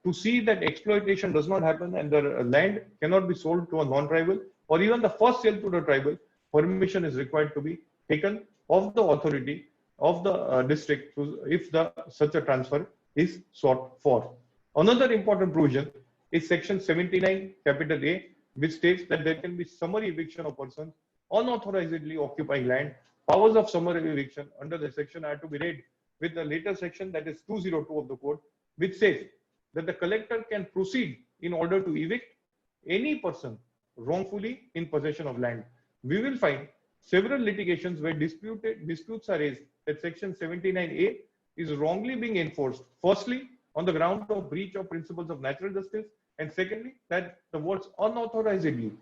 to see that exploitation does not happen and the land cannot be sold to a non-tribal, or even the first sale to the tribal, permission is required to be taken of the authority of the district if such a transfer is sought for. Another important provision is section 79 capital A, which states that there can be summary eviction of persons unauthorizedly occupying land. Powers of summary eviction under the section are to be read with the later section, that is 202 of the code, which says that the collector can proceed in order to evict any person wrongfully in possession of land. We will find several litigations where disputes are raised that section 79A is wrongly being enforced. Firstly, on the ground of breach of principles of natural justice, and secondly, that the words unauthorizedly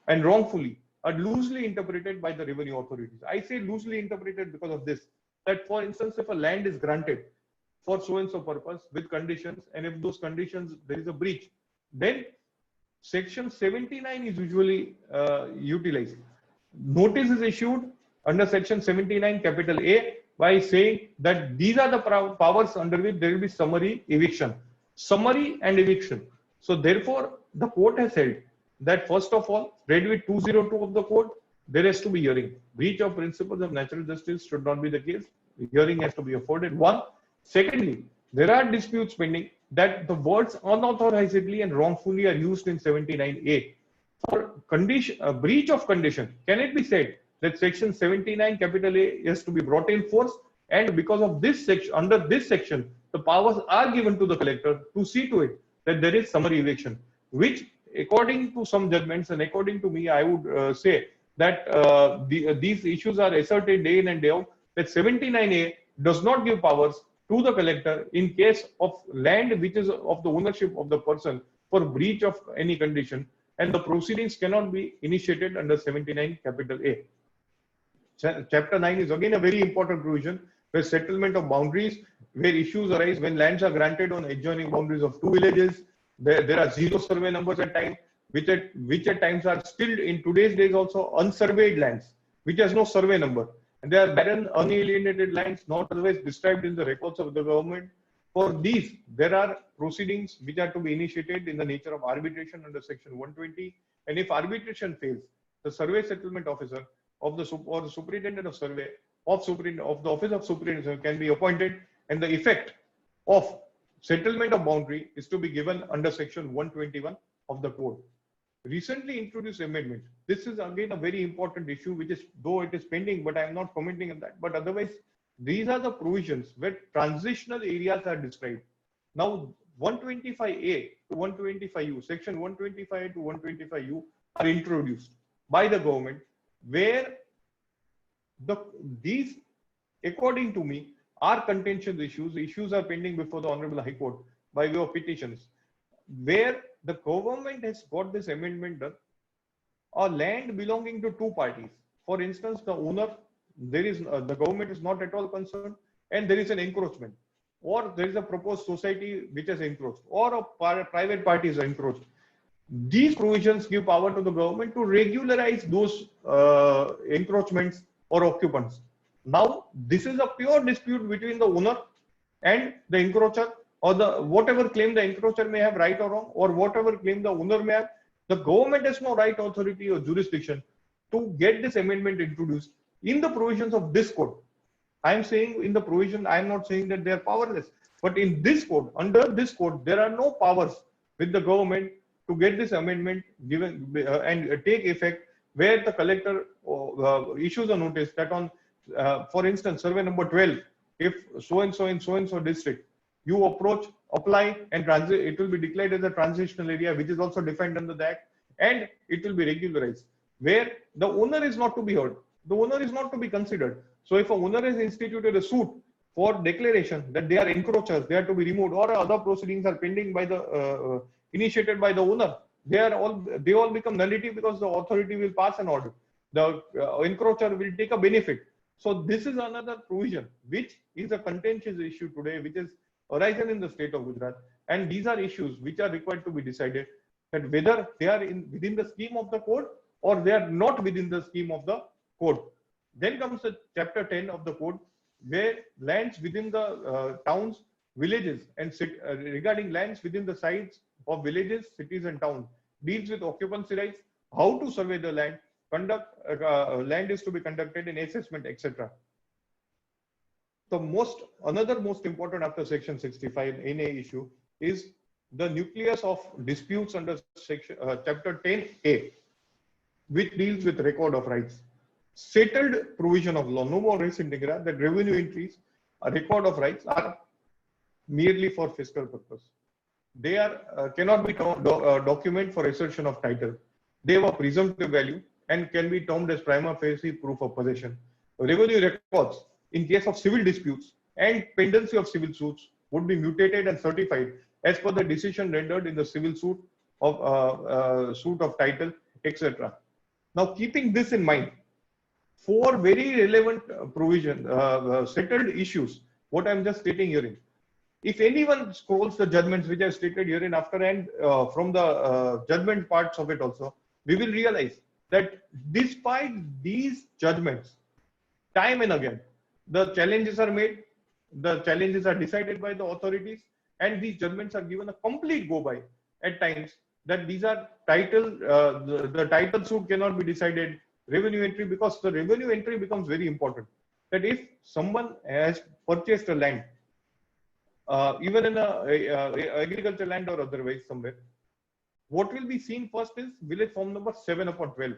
and wrongfully are loosely interpreted by the revenue authorities. I say loosely interpreted because of this, that for instance, if a land is granted for so and so purpose with conditions, and if those conditions there is a breach, then section 79 is usually utilized. Notice is issued under section 79 capital A by saying that these are the powers under which there will be summary eviction. Summary and eviction. So therefore, the court has held that first of all, read with 202 of the code, there has to be hearing. Breach of principles of natural justice should not be the case. The hearing has to be afforded. One. Secondly, there are disputes pending that the words unauthorizedly and wrongfully are used in 79A. For breach of condition, can it be said that section 79 capital A has to be brought in force, and because of this section, under this section, the powers are given to the collector to see to it that there is summary eviction, which according to some judgments and according to me, I would say that these issues are asserted day in and day out, that 79A does not give powers to the collector in case of land which is of the ownership of the person for breach of any condition, and the proceedings cannot be initiated under 79 capital A. Chapter 9 is again a very important provision where settlement of boundaries, where issues arise when lands are granted on adjoining boundaries of two villages. There are zero survey numbers at times, which at times are still in today's days also unsurveyed lands, which has no survey number. And they are barren, unalienated lands not otherwise described in the records of the government. For these, there are proceedings which are to be initiated in the nature of arbitration under section 120. And if arbitration fails, the survey settlement officer of the superintendent of survey of the office of superintendent can be appointed, and the effect of settlement of boundary is to be given under section 121 of the code. Recently introduced amendment. This is again a very important issue, which is, though it is pending, but I am not commenting on that. But otherwise, these are the provisions where transitional areas are described. Now, 125A to 125U, section 125 to 125U are introduced by the government, where these, according to me, are contentious issues. Issues are pending before the Honorable High Court by way of petitions, where the government has got this amendment done. A land belonging to two parties, for instance, the owner, the government is not at all concerned, and there is an encroachment, or there is a proposed society which has encroached, or a private party is encroached. These provisions give power to the government to regularize those encroachments or occupants. Now, this is a pure dispute between the owner and the encroacher, or the whatever claim the encroacher may have, right or wrong, or whatever claim the owner may have. The government has no right, authority, or jurisdiction to get this amendment introduced in the provisions of this code. I am saying in the provision, I am not saying that they are powerless, but in this code, under this code, there are no powers with the government to get this amendment given and take effect, where the collector issues a notice that on, for instance, survey number 12, if so and so in so and so district, you apply, and it will be declared as a transitional area, which is also defined under the Act, and it will be regularized, where the owner is not to be heard. The owner is not to be considered. So if a owner has instituted a suit for declaration that they are encroachers, they are to be removed, or other proceedings are pending by the initiated by the owner, they all become nullity, because the authority will pass an order. The encroacher will take a benefit. So this is another provision which is a contentious issue today, which is arisen in the state of Gujarat, and these are issues which are required to be decided, that whether they are within the scheme of the code or they are not within the scheme of the code. Then comes the chapter 10 of the code, where lands within the towns, villages, and regarding lands within the sites of villages, cities, and towns, deals with occupancy rights, how to survey the land, land is to be conducted in assessment, etc. Another most important after section 65 NA issue is the nucleus of disputes under section chapter 10A, which deals with record of rights. Settled provision of law, no more res integra, that revenue entries, a record of rights are merely for fiscal purpose. They are cannot be document for assertion of title. They have a presumptive value and can be termed as prima facie proof of possession. Revenue records, in case of civil disputes and pendency of civil suits, would be mutated and certified as per the decision rendered in the civil suit of title, etc. Now, keeping this in mind, four very relevant settled issues, what I'm just stating herein. If anyone scrolls the judgments which I stated herein after, and from the judgment parts of it also, we will realize that despite these judgments, time and again, the challenges are made, the challenges are decided by the authorities, and these judgments are given a complete go by at times, that these are the title suit cannot be decided, revenue entry, because the revenue entry becomes very important. That if someone has purchased a land, even in a agriculture land or otherwise somewhere, what will be seen first is village form number 7/12.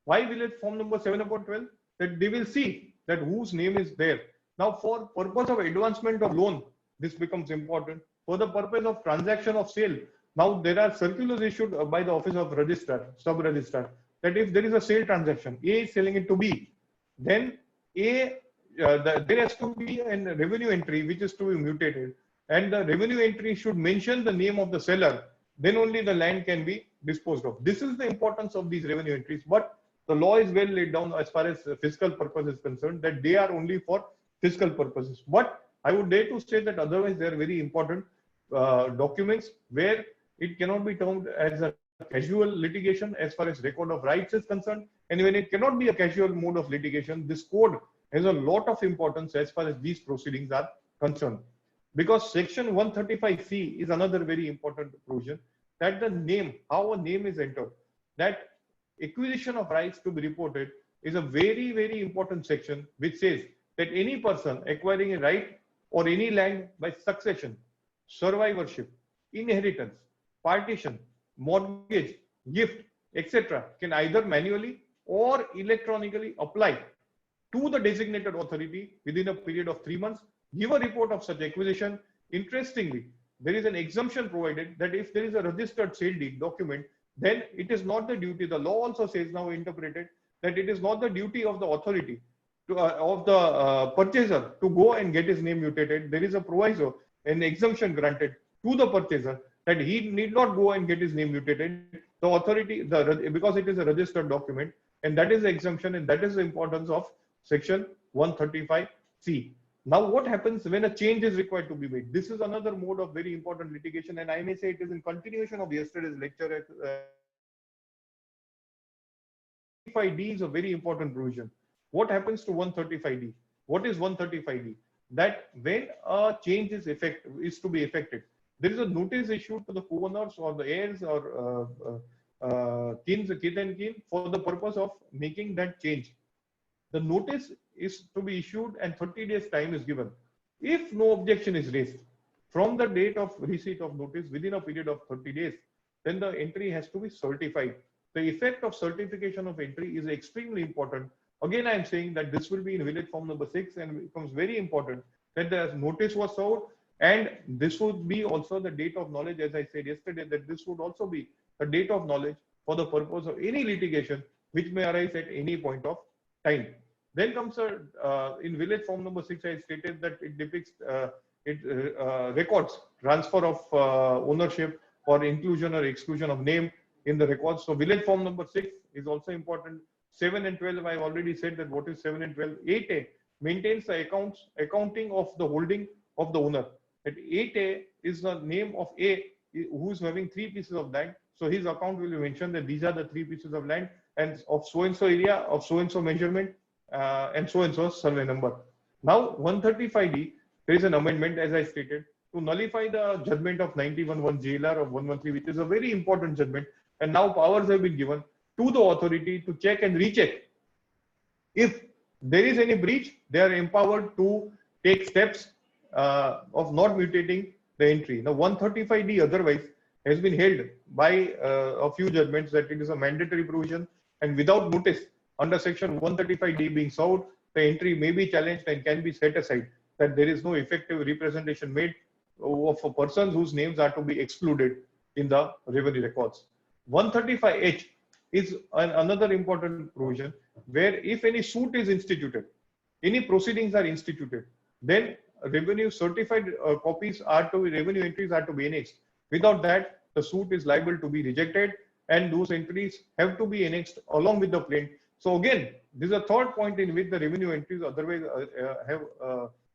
Why village form number 7/12? That they will see that whose name is there. Now, for purpose of advancement of loan, this becomes important. For the purpose of transaction of sale, now there are circulars issued by the office of registrar, sub-registrar, that if there is a sale transaction, A is selling it to B, then A there has to be a revenue entry which is to be mutated, and the revenue entry should mention the name of the seller. Then only the land can be disposed of. This is the importance of these revenue entries. But the law is well laid down as far as fiscal purpose is concerned, that they are only for fiscal purposes. But I would dare to say that otherwise they are very important documents where it cannot be termed as a casual litigation as far as record of rights is concerned. And when it cannot be a casual mode of litigation, this code has a lot of importance as far as these proceedings are concerned. Because section 135C is another very important provision, that the name, how a name is entered, that acquisition of rights to be reported is a very, very important section which says that any person acquiring a right or any land by succession, survivorship, inheritance, partition, mortgage, gift, etc. can either manually or electronically apply to the designated authority within a period of 3 months, give a report of such acquisition. Interestingly, there is an exemption provided that if there is a registered sale deed document, then it is not the duty, the law also says now interpreted, that it is not the duty of the authority to, of the purchaser to go and get his name mutated. There is a proviso, an exemption granted to the purchaser that he need not go and get his name mutated. The authority, because it is a registered document, and that is the exemption, and that is the importance of section 135C. Now, what happens when a change is required to be made? This is another mode of very important litigation, and I may say it is in continuation of yesterday's lecture. 135D is a very important provision. What happens to 135D? What is 135D? That when a change is to be effected, there is a notice issued to the co-owners or the heirs or kith and kin for the purpose of making that change. The notice is to be issued and 30 days time is given. If no objection is raised from the date of receipt of notice within a period of 30 days, then the entry has to be certified. The effect of certification of entry is extremely important. Again, I am saying that this will be in village form number 6, and it becomes very important that the notice was served, and this would be also the date of knowledge, as I said yesterday, that this would also be a date of knowledge for the purpose of any litigation which may arise at any point of time. Then comes in village form number 6, I stated that it depicts, records transfer of ownership or inclusion or exclusion of name in the records. So village form number 6 is also important. 7 and 12, I already said that what is 7 and 12. 8A maintains the accounting of the holding of the owner. At 8A is the name of A who is having 3 pieces of land. So his account will be mentioned that these are the 3 pieces of land and of so and so area, of so and so measurement, and so survey number. Now 135D, there is an amendment, as I stated, to nullify the judgment of 91(1) JLR of 113, which is a very important judgment. And now powers have been given to the authority to check and recheck. If there is any breach, they are empowered to take steps of not mutating the entry. Now 135D otherwise has been held by a few judgments that it is a mandatory provision, and without notice under section 135D being served, the entry may be challenged and can be set aside, that there is no effective representation made of persons whose names are to be excluded in the revenue records. 135H is another important provision where if any suit is instituted, any proceedings are instituted, then revenue certified copies are to be, revenue entries are to be annexed. Without that, the suit is liable to be rejected, and those entries have to be annexed along with the plaint. So again, this is a third point in which the revenue entries otherwise have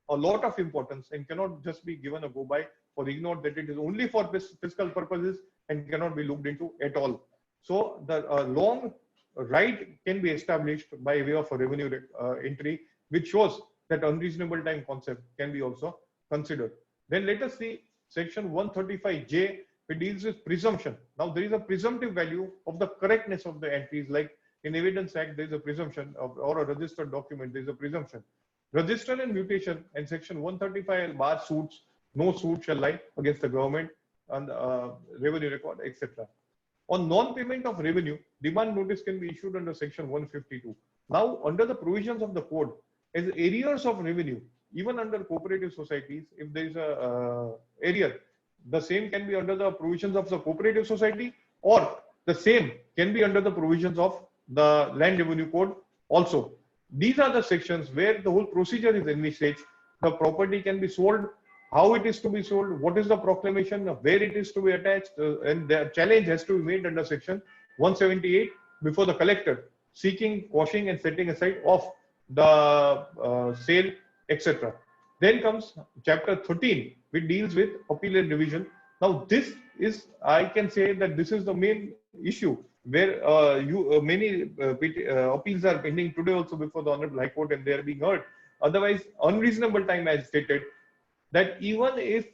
a lot of importance and cannot just be given a go by or ignored, that it is only for fiscal purposes and cannot be looked into at all. So the long right can be established by way of a revenue entry, which shows that unreasonable time concept can be also considered. Then let us see section 135J, which deals with presumption. Now there is a presumptive value of the correctness of the entries, like in Evidence Act, there is a presumption of, or a registered document, there is a presumption. Register and mutation and section 135 bar suits, no suit shall lie against the government and revenue record, etc. On non-payment of revenue, demand notice can be issued under section 152. Now, under the provisions of the code, as arrears of revenue, even under cooperative societies, if there is a arrear, the same can be under the provisions of the cooperative society, or the same can be under the provisions of the land revenue code also. These are the sections where the whole procedure is envisaged. The property can be sold, how it is to be sold, what is the proclamation, where it is to be attached, and the challenge has to be made under section 178 before the collector, seeking, quashing, and setting aside of the sale, etc. Then comes chapter 13, which deals with appeal and revision. Now, this is, I can say that this is the main issue where many appeals are pending today also before the Honorable High Court, and they are being heard. Otherwise, unreasonable time, as stated, that even if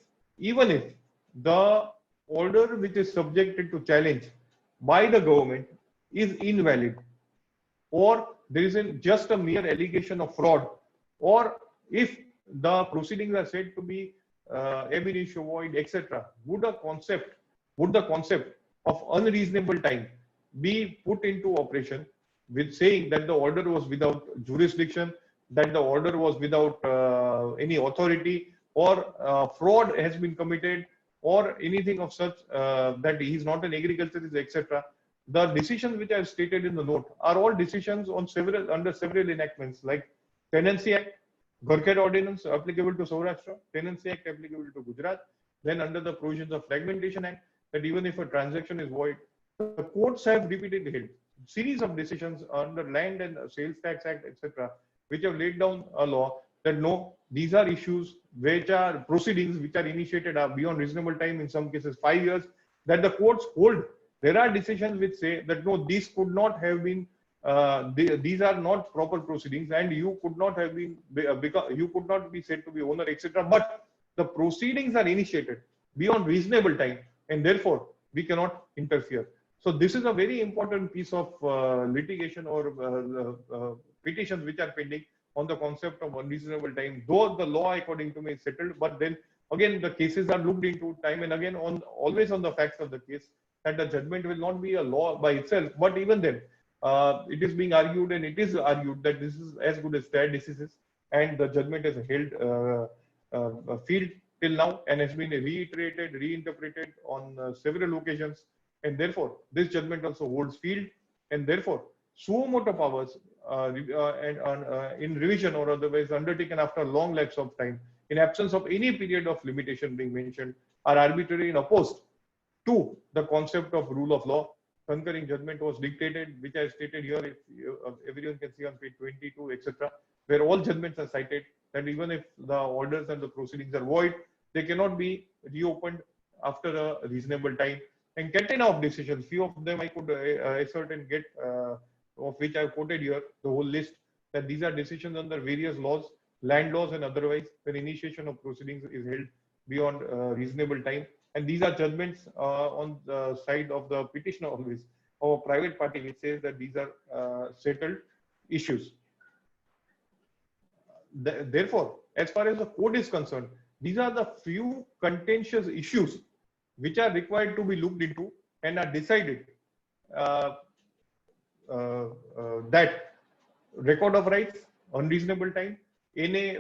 the order which is subjected to challenge by the government is invalid, or there is just a mere allegation of fraud, or if the proceedings are said to be ab initio void, etc., would the concept of unreasonable time be put into operation with saying that the order was without jurisdiction, that the order was without any authority, or fraud has been committed, or anything of such, that he is not an agriculturist, etc. The decisions which I have stated in the note are all decisions on under several enactments, like Tenancy Act, Gharkhed Ordinance applicable to Saurashtra, Tenancy Act applicable to Gujarat. Then under the provisions of Fragmentation Act, that even if a transaction is void, the courts have repeatedly held series of decisions under Land and Sales Tax Act, etc., which have laid down a law that no, these are issues which are proceedings which are initiated are beyond reasonable time, in some cases 5 years, that the courts hold. There are decisions which say that no, these could not have been, these are not proper proceedings, and you could not have been, you could not be said to be owner, etc. But the proceedings are initiated beyond reasonable time, and therefore we cannot interfere. So this is a very important piece of litigation or petitions which are pending on the concept of unreasonable time. Though the law, according to me, is settled, but then again the cases are looked into time and again always on the facts of the case, that the judgment will not be a law by itself. But even then, it is being argued, and it is argued that this is as good as stare decisis, and the judgment has held field till now and has been reiterated, reinterpreted on several occasions, and therefore this judgment also holds field, and therefore suo motu powers in revision or otherwise undertaken after a long lapse of time, in absence of any period of limitation being mentioned, are arbitrary and opposed to the concept of rule of law. Concurring judgment was dictated, which I stated here, if everyone can see on page 22, etc., where all judgments are cited, that even if the orders and the proceedings are void, they cannot be reopened after a reasonable time. And catena of decisions, few of them I could assert and get, of which I have quoted here, the whole list, that these are decisions under various laws, land laws and otherwise, when initiation of proceedings is held beyond reasonable time. And these are judgments on the side of the petitioner always, or a private party, which says that these are settled issues. Therefore, as far as the court is concerned, these are the few contentious issues which are required to be looked into and are decided. That record of rights, unreasonable time, any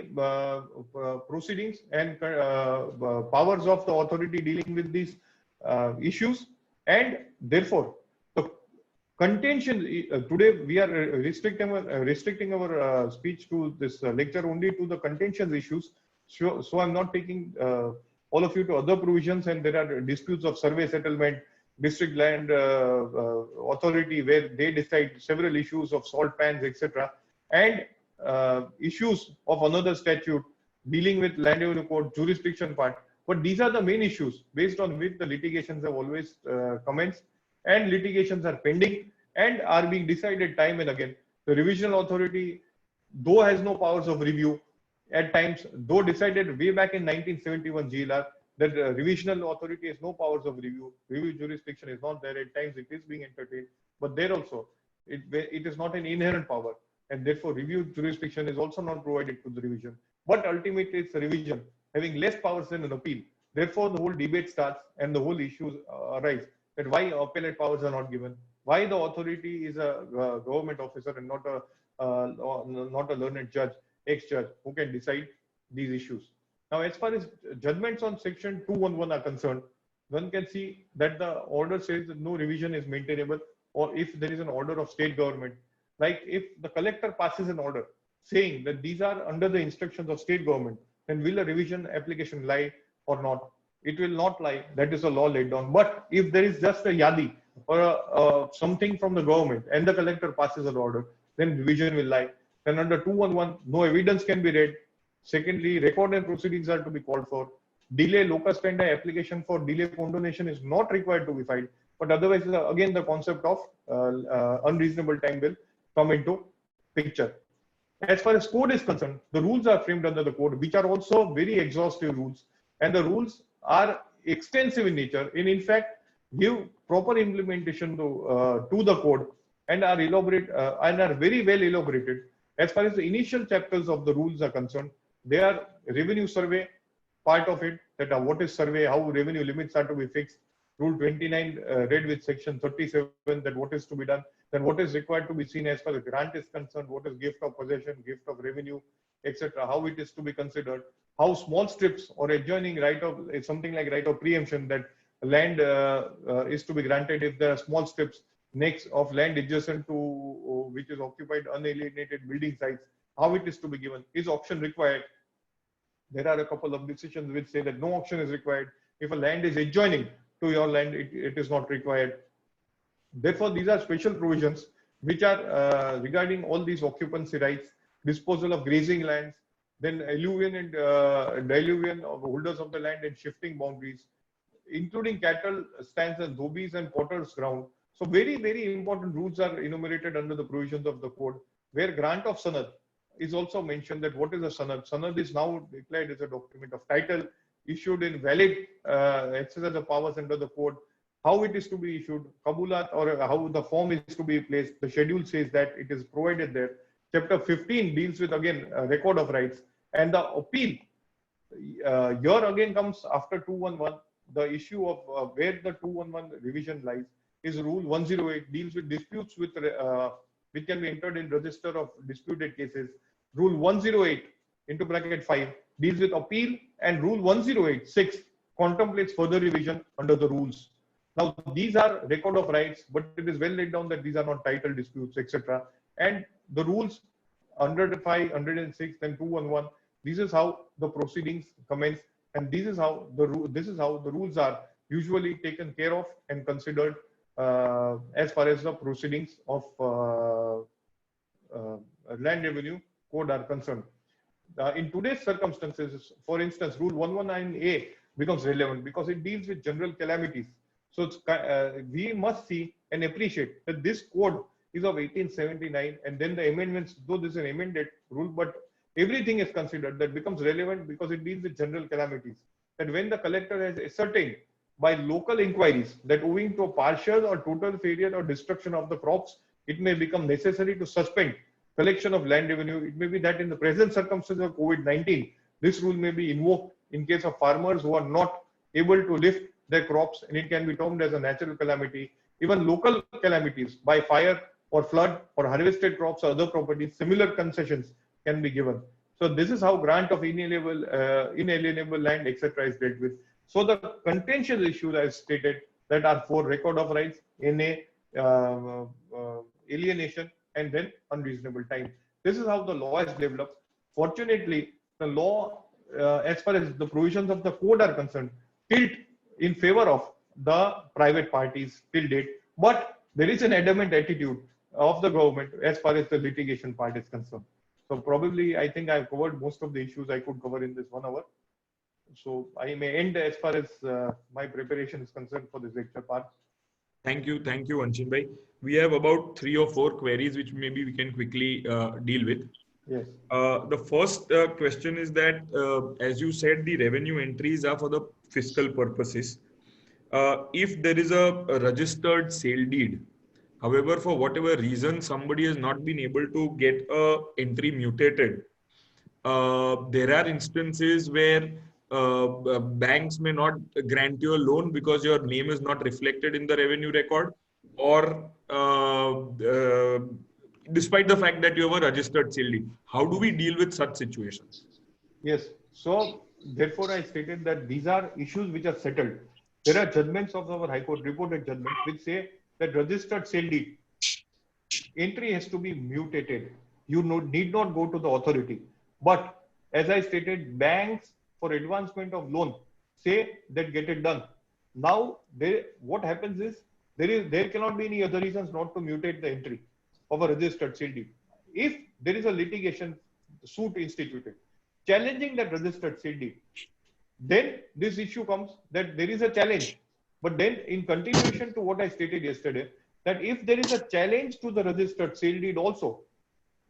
proceedings and powers of the authority dealing with these issues, and therefore the contention today we are restricting our speech to this lecture only to the contentious issues. So I'm not taking all of you to other provisions, and there are disputes of survey settlement, district land authority, where they decide several issues of salt pans, etc., and issues of another statute dealing with land revenue code jurisdiction part. But these are the main issues based on which the litigations have always commenced, and litigations are pending and are being decided time and again. The revisional authority, though has no powers of review at times, though decided way back in 1971 GLR that revisional authority has no powers of review, review jurisdiction is not there, at times it is being entertained, but there also it is not an inherent power, and therefore review jurisdiction is also not provided to the revision. But ultimately it's a revision having less powers than an appeal. Therefore the whole debate starts and the whole issues arise, that why appellate powers are not given, why the authority is a government officer and not a learned judge, ex-judge, who can decide these issues. Now, as far as judgments on section 211 are concerned, one can see that the order says that no revision is maintainable, or if there is an order of state government, Like if the collector passes an order saying that these are under the instructions of state government, then will a revision application lie or not? It will not lie. That is a law laid down. But if there is just a yadi or something from the government and the collector passes an order, then revision will lie. Then under 211, no evidence can be read. Secondly, record and proceedings are to be called for. Delay locus standi application for delay condonation is not required to be filed. But otherwise, again, the concept of unreasonable time will come into picture. As far as code is concerned, the rules are framed under the code, which are also very exhaustive rules. And the rules are extensive in nature. In fact, give proper implementation to the code and are elaborate and are very well elaborated. As far as the initial chapters of the rules are concerned, they are revenue survey part of it, that what is survey, how revenue limits are to be fixed. Rule 29 read with section 37, that what is to be done, then what is required to be seen as far as grant is concerned, what is gift of possession, gift of revenue, etc., how it is to be considered, how small strips or adjoining right of something like right of preemption, that land is to be granted if there are small strips next of land adjacent to which is occupied unalienated building sites, how it is to be given, is auction required. There are a couple of decisions which say that no auction is required. If a land is adjoining to your land, it is not required. Therefore, these are special provisions which are regarding all these occupancy rights, disposal of grazing lands, then alluvion and diluvion of holders of the land and shifting boundaries, including cattle stands and dhobis and potter's ground. So very, very important rules are enumerated under the provisions of the code, where grant of sanad is also mentioned. That what is a sanad? Sanad is now declared as a document of title issued in valid exercise of powers under the code. How it is to be issued, kabulat, or how the form is to be placed. The schedule says that it is provided there. Chapter 15 deals with, again, record of rights. And the appeal, here again comes after 211. The issue of where the 211 revision lies is Rule 108, deals with disputes with which can be entered in register of disputed cases. Rule 108 into bracket 5 deals with appeal, and Rule 108(6) contemplates further revision under the rules. Now, these are record of rights, but it is well laid down that these are not title disputes, etc. And the rules 105, 106, and 211. This is how the proceedings commence, and this is how the rules are usually taken care of and considered as far as the proceedings of land revenue code are concerned. In today's circumstances, for instance, Rule 119A becomes relevant because it deals with general calamities. So it's, we must see and appreciate that this code is of 1879, and then the amendments, though this is an amended rule, but everything is considered that becomes relevant because it deals with general calamities. That when the collector has ascertained by local inquiries that owing to a partial or total failure or destruction of the crops, it may become necessary to suspend collection of land revenue. It may be that in the present circumstances of COVID-19, this rule may be invoked in case of farmers who are not able to lift their crops, and it can be termed as a natural calamity. Even local calamities by fire or flood or harvested crops or other properties, similar concessions can be given. So this is how grant of inalienable land, etc. is dealt with. So the contentious issues as stated that are for record of rights, alienation, and then unreasonable time. This is how the law is developed. Fortunately, the law, as far as the provisions of the code are concerned, tilt in favor of the private parties till date. But there is an adamant attitude of the government as far as the litigation part is concerned. So probably I think I've covered most of the issues I could cover in this 1 hour. So I may end as far as my preparation is concerned for this lecture part. Thank you, Anshin bhai. We have about 3 or 4 queries which maybe we can quickly deal with. Yes. The first question is that, as you said, the revenue entries are for the fiscal purposes. If there is a registered sale deed, however, for whatever reason somebody has not been able to get a entry mutated, there are instances where banks may not grant you a loan because your name is not reflected in the revenue record, or despite the fact that you have a registered sale deed. How do we deal with such situations? Yes. So therefore, I stated that these are issues which are settled. There are judgments of our High Court, reported judgments, which say that registered sale deed entry has to be mutated. You need not go to the authority. But as I stated, banks for advancement of loan say that get it done. Now, what happens is there cannot be any other reasons not to mutate the entry of a registered sale deed. If there is a litigation suit instituted challenging that registered sale deed, then this issue comes that there is a challenge. But then in continuation to what I stated yesterday, that if there is a challenge to the registered sale deed also,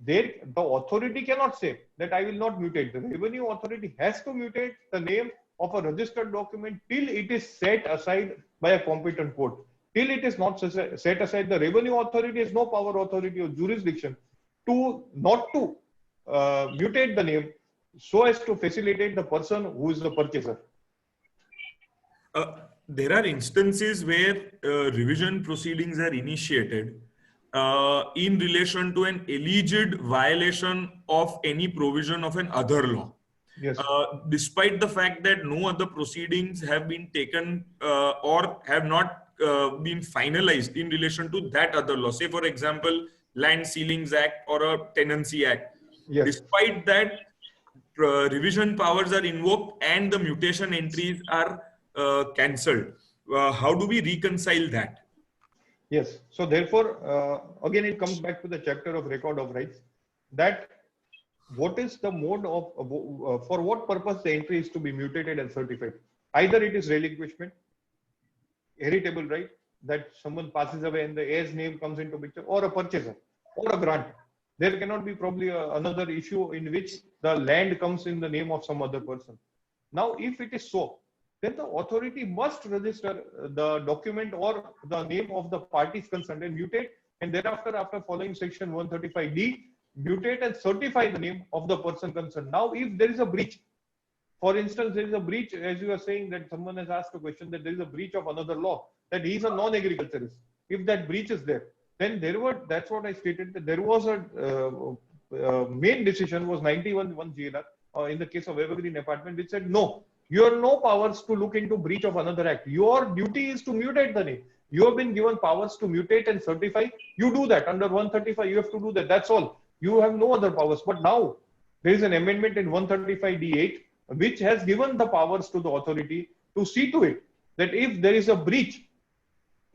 the authority cannot say that I will not mutate. The revenue authority has to mutate the name of a registered document till it is set aside by a competent court. Till it is not set aside, the revenue authority has no power, authority, or jurisdiction to not to mutate the name so as to facilitate the person who is the purchaser. There are instances where revision proceedings are initiated in relation to an alleged violation of any provision of an other law. Yes. Despite the fact that no other proceedings have been taken or have not been finalized in relation to that other law, say for example, Land Ceilings Act or a Tenancy Act. Yes. Despite that, revision powers are invoked and the mutation entries are cancelled. How do we reconcile that? Yes. So therefore, again, it comes back to the chapter of record of rights, that what is the mode of, for what purpose the entry is to be mutated and certified. Either it is relinquishment, heritable right, that someone passes away and the heir's name comes into picture, or a purchaser, or a grant. There cannot be probably another issue in which the land comes in the name of some other person. Now, if it is so, then the authority must register the document or the name of the parties concerned and mutate, and thereafter, after following section 135D, mutate and certify the name of the person concerned. Now, if there is a breach, for instance, there is a breach, as you are saying that someone has asked a question that there is a breach of another law, that he is a non-agriculturist. If that breach is there, then that's what I stated, that there was a main decision was 91(1) GLR in the case of Evergreen Apartment, which said, no, you have no powers to look into breach of another act. Your duty is to mutate the name. You have been given powers to mutate and certify. You do that under 135. You have to do that. That's all. You have no other powers. But now there is an amendment in 135D8 which has given the powers to the authority to see to it that if there is a breach,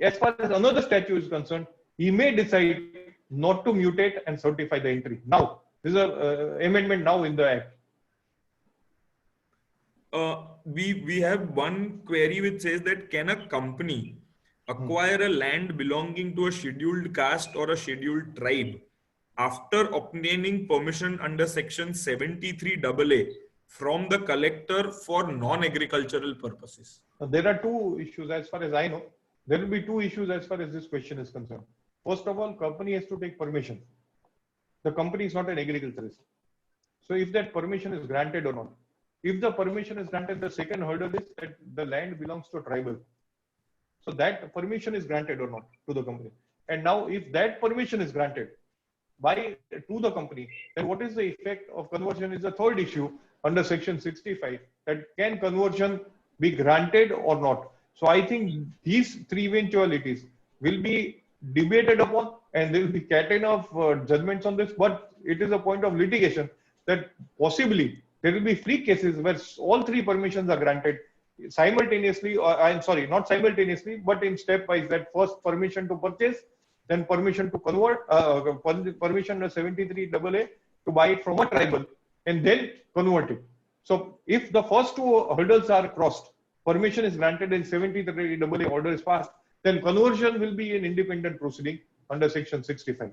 as far as another statute is concerned, he may decide not to mutate and certify the entry. Now, there is an amendment now in the Act. We have one query which says that can a company acquire a land belonging to a scheduled caste or a scheduled tribe after obtaining permission under section 73AA from the collector for non-agricultural purposes? There are two issues as far as I know. There will be two issues as far as this question is concerned. First of all, company has to take permission. The company is not an agriculturist. So if that permission is granted or not. If the permission is granted, the second hurdle is that the land belongs to a tribal. So that permission is granted or not to the company. And now if that permission is granted to the company, then what is the effect of conversion is the third issue under section 65, that can conversion be granted or not. So I think these three eventualities will be debated upon and there will be catena of judgments on this, but it is a point of litigation that possibly there will be free cases where all three permissions are granted simultaneously, or I'm sorry, not simultaneously, but in stepwise, that first permission to purchase, then permission to convert, permission under 73AA to buy it from a tribal, and then convert it. So if the first two hurdles are crossed, permission is granted and 73AA order is passed, then conversion will be an independent proceeding under section 65.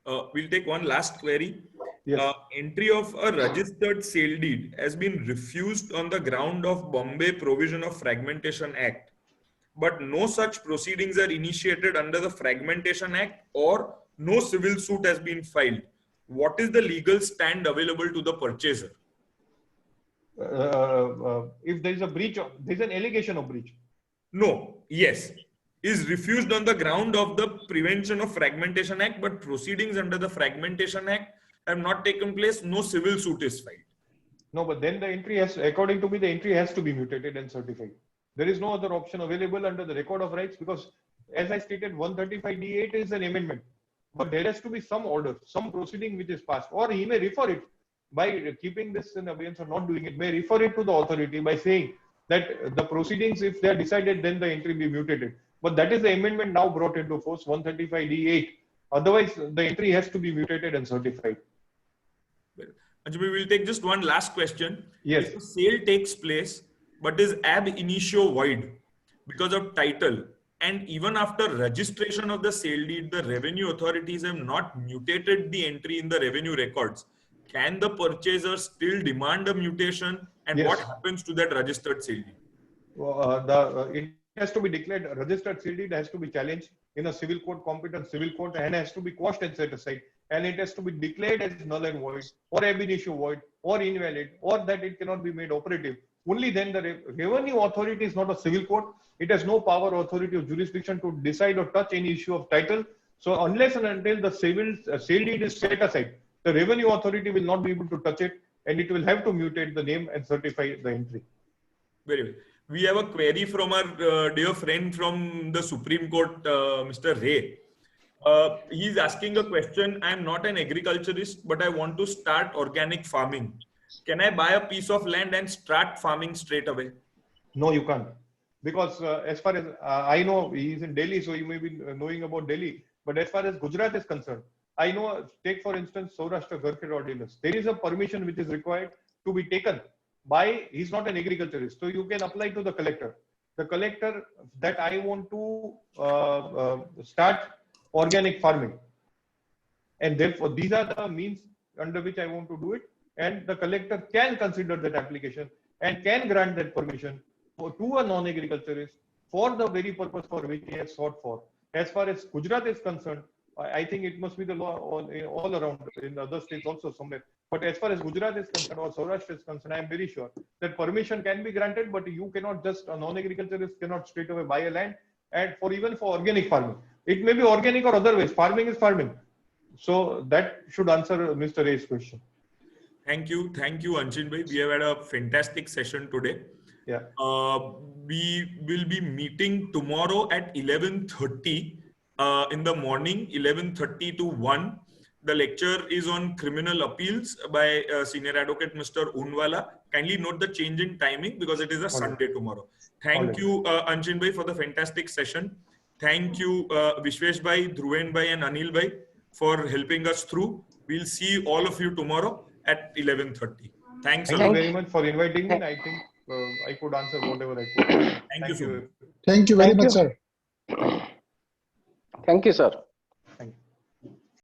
We'll take one last query. Yes. Entry of a registered sale deed has been refused on the ground of Bombay Provision of Fragmentation Act, but no such proceedings are initiated under the Fragmentation Act or no civil suit has been filed. What is the legal stand available to the purchaser? If there is a breach, there is an allegation of breach. No, yes. Is refused on the ground of the Prevention of Fragmentation Act, but proceedings under the Fragmentation Act have not taken place, no civil suit is filed. No, but then the entry has, according to me, the entry has to be mutated and certified. There is no other option available under the record of rights because, as I stated, 135D8 is an amendment. but there has to be some order, some proceeding which is passed, or he may refer it by keeping this in abeyance or not doing it, may refer it to the authority by saying that the proceedings, if they are decided, then the entry be mutated. But that is the amendment now brought into force, 135D8. Otherwise, the entry has to be mutated and certified. Anjanbhai, we'll take just one last question. Yes. If a sale takes place, but is ab initio void because of title, and even after registration of the sale deed, the revenue authorities have not mutated the entry in the revenue records, can the purchaser still demand a mutation? And Yes. what happens to that registered sale deed? It has to be declared, a registered sale deed has to be challenged in a civil court, competent civil court, and has to be quashed and set aside. And it has to be declared as null and void, or ab initio void, or invalid, or that it cannot be made operative. Only then the revenue authority is not a civil court. It has no power, authority, or jurisdiction to decide or touch any issue of title. So unless and until the sale deed is set aside, the revenue authority will not be able to touch it, and it will have to mutate the name and certify the entry. Very well. We have a query from our dear friend from the Supreme Court, Mr. Ray. He's asking a question. I'm not an agriculturist, but I want to start organic farming. Can I buy a piece of land and start farming straight away? No, you can't. Because as far as I know, he is in Delhi, so you may be knowing about Delhi. But as far as Gujarat is concerned, I know, take for instance, Saurashtra Gharkhed Ordinance. There is a permission which is required to be taken by, he's not an agriculturist. So you can apply to the collector. The collector that I want to start organic farming. And therefore, these are the means under which I want to do it. And the collector can consider that application and can grant that permission to a non-agriculturist for the very purpose for which he has sought for. As far as Gujarat is concerned, I think it must be the law all around in other states also somewhere. But as far as Gujarat is concerned or Saurashtra is concerned, I am very sure that permission can be granted, but you cannot just, a non-agriculturist cannot straight away buy a land and even for organic farming. It may be organic or otherwise. Farming is farming. So that should answer Mr. Ray's question. Thank you, Anjanbhai. We have had a fantastic session today. Yeah. We will be meeting tomorrow at 11:30 in the morning, 11:30 to 1. The lecture is on criminal appeals by Senior Advocate Mr. Unwala. Kindly note the change in timing because it is a Sunday tomorrow. Thank you, Anjanbhai, for the fantastic session. Thank you, Vishwesh Bhai, Dhruven Bhai, and Anil Bhai for helping us through. We'll see all of you tomorrow at 11:30. Thanks a lot. Thank you very much for inviting me. I think I could answer whatever I could. Thank you so much. Thank you very much, sir. Thank you, sir.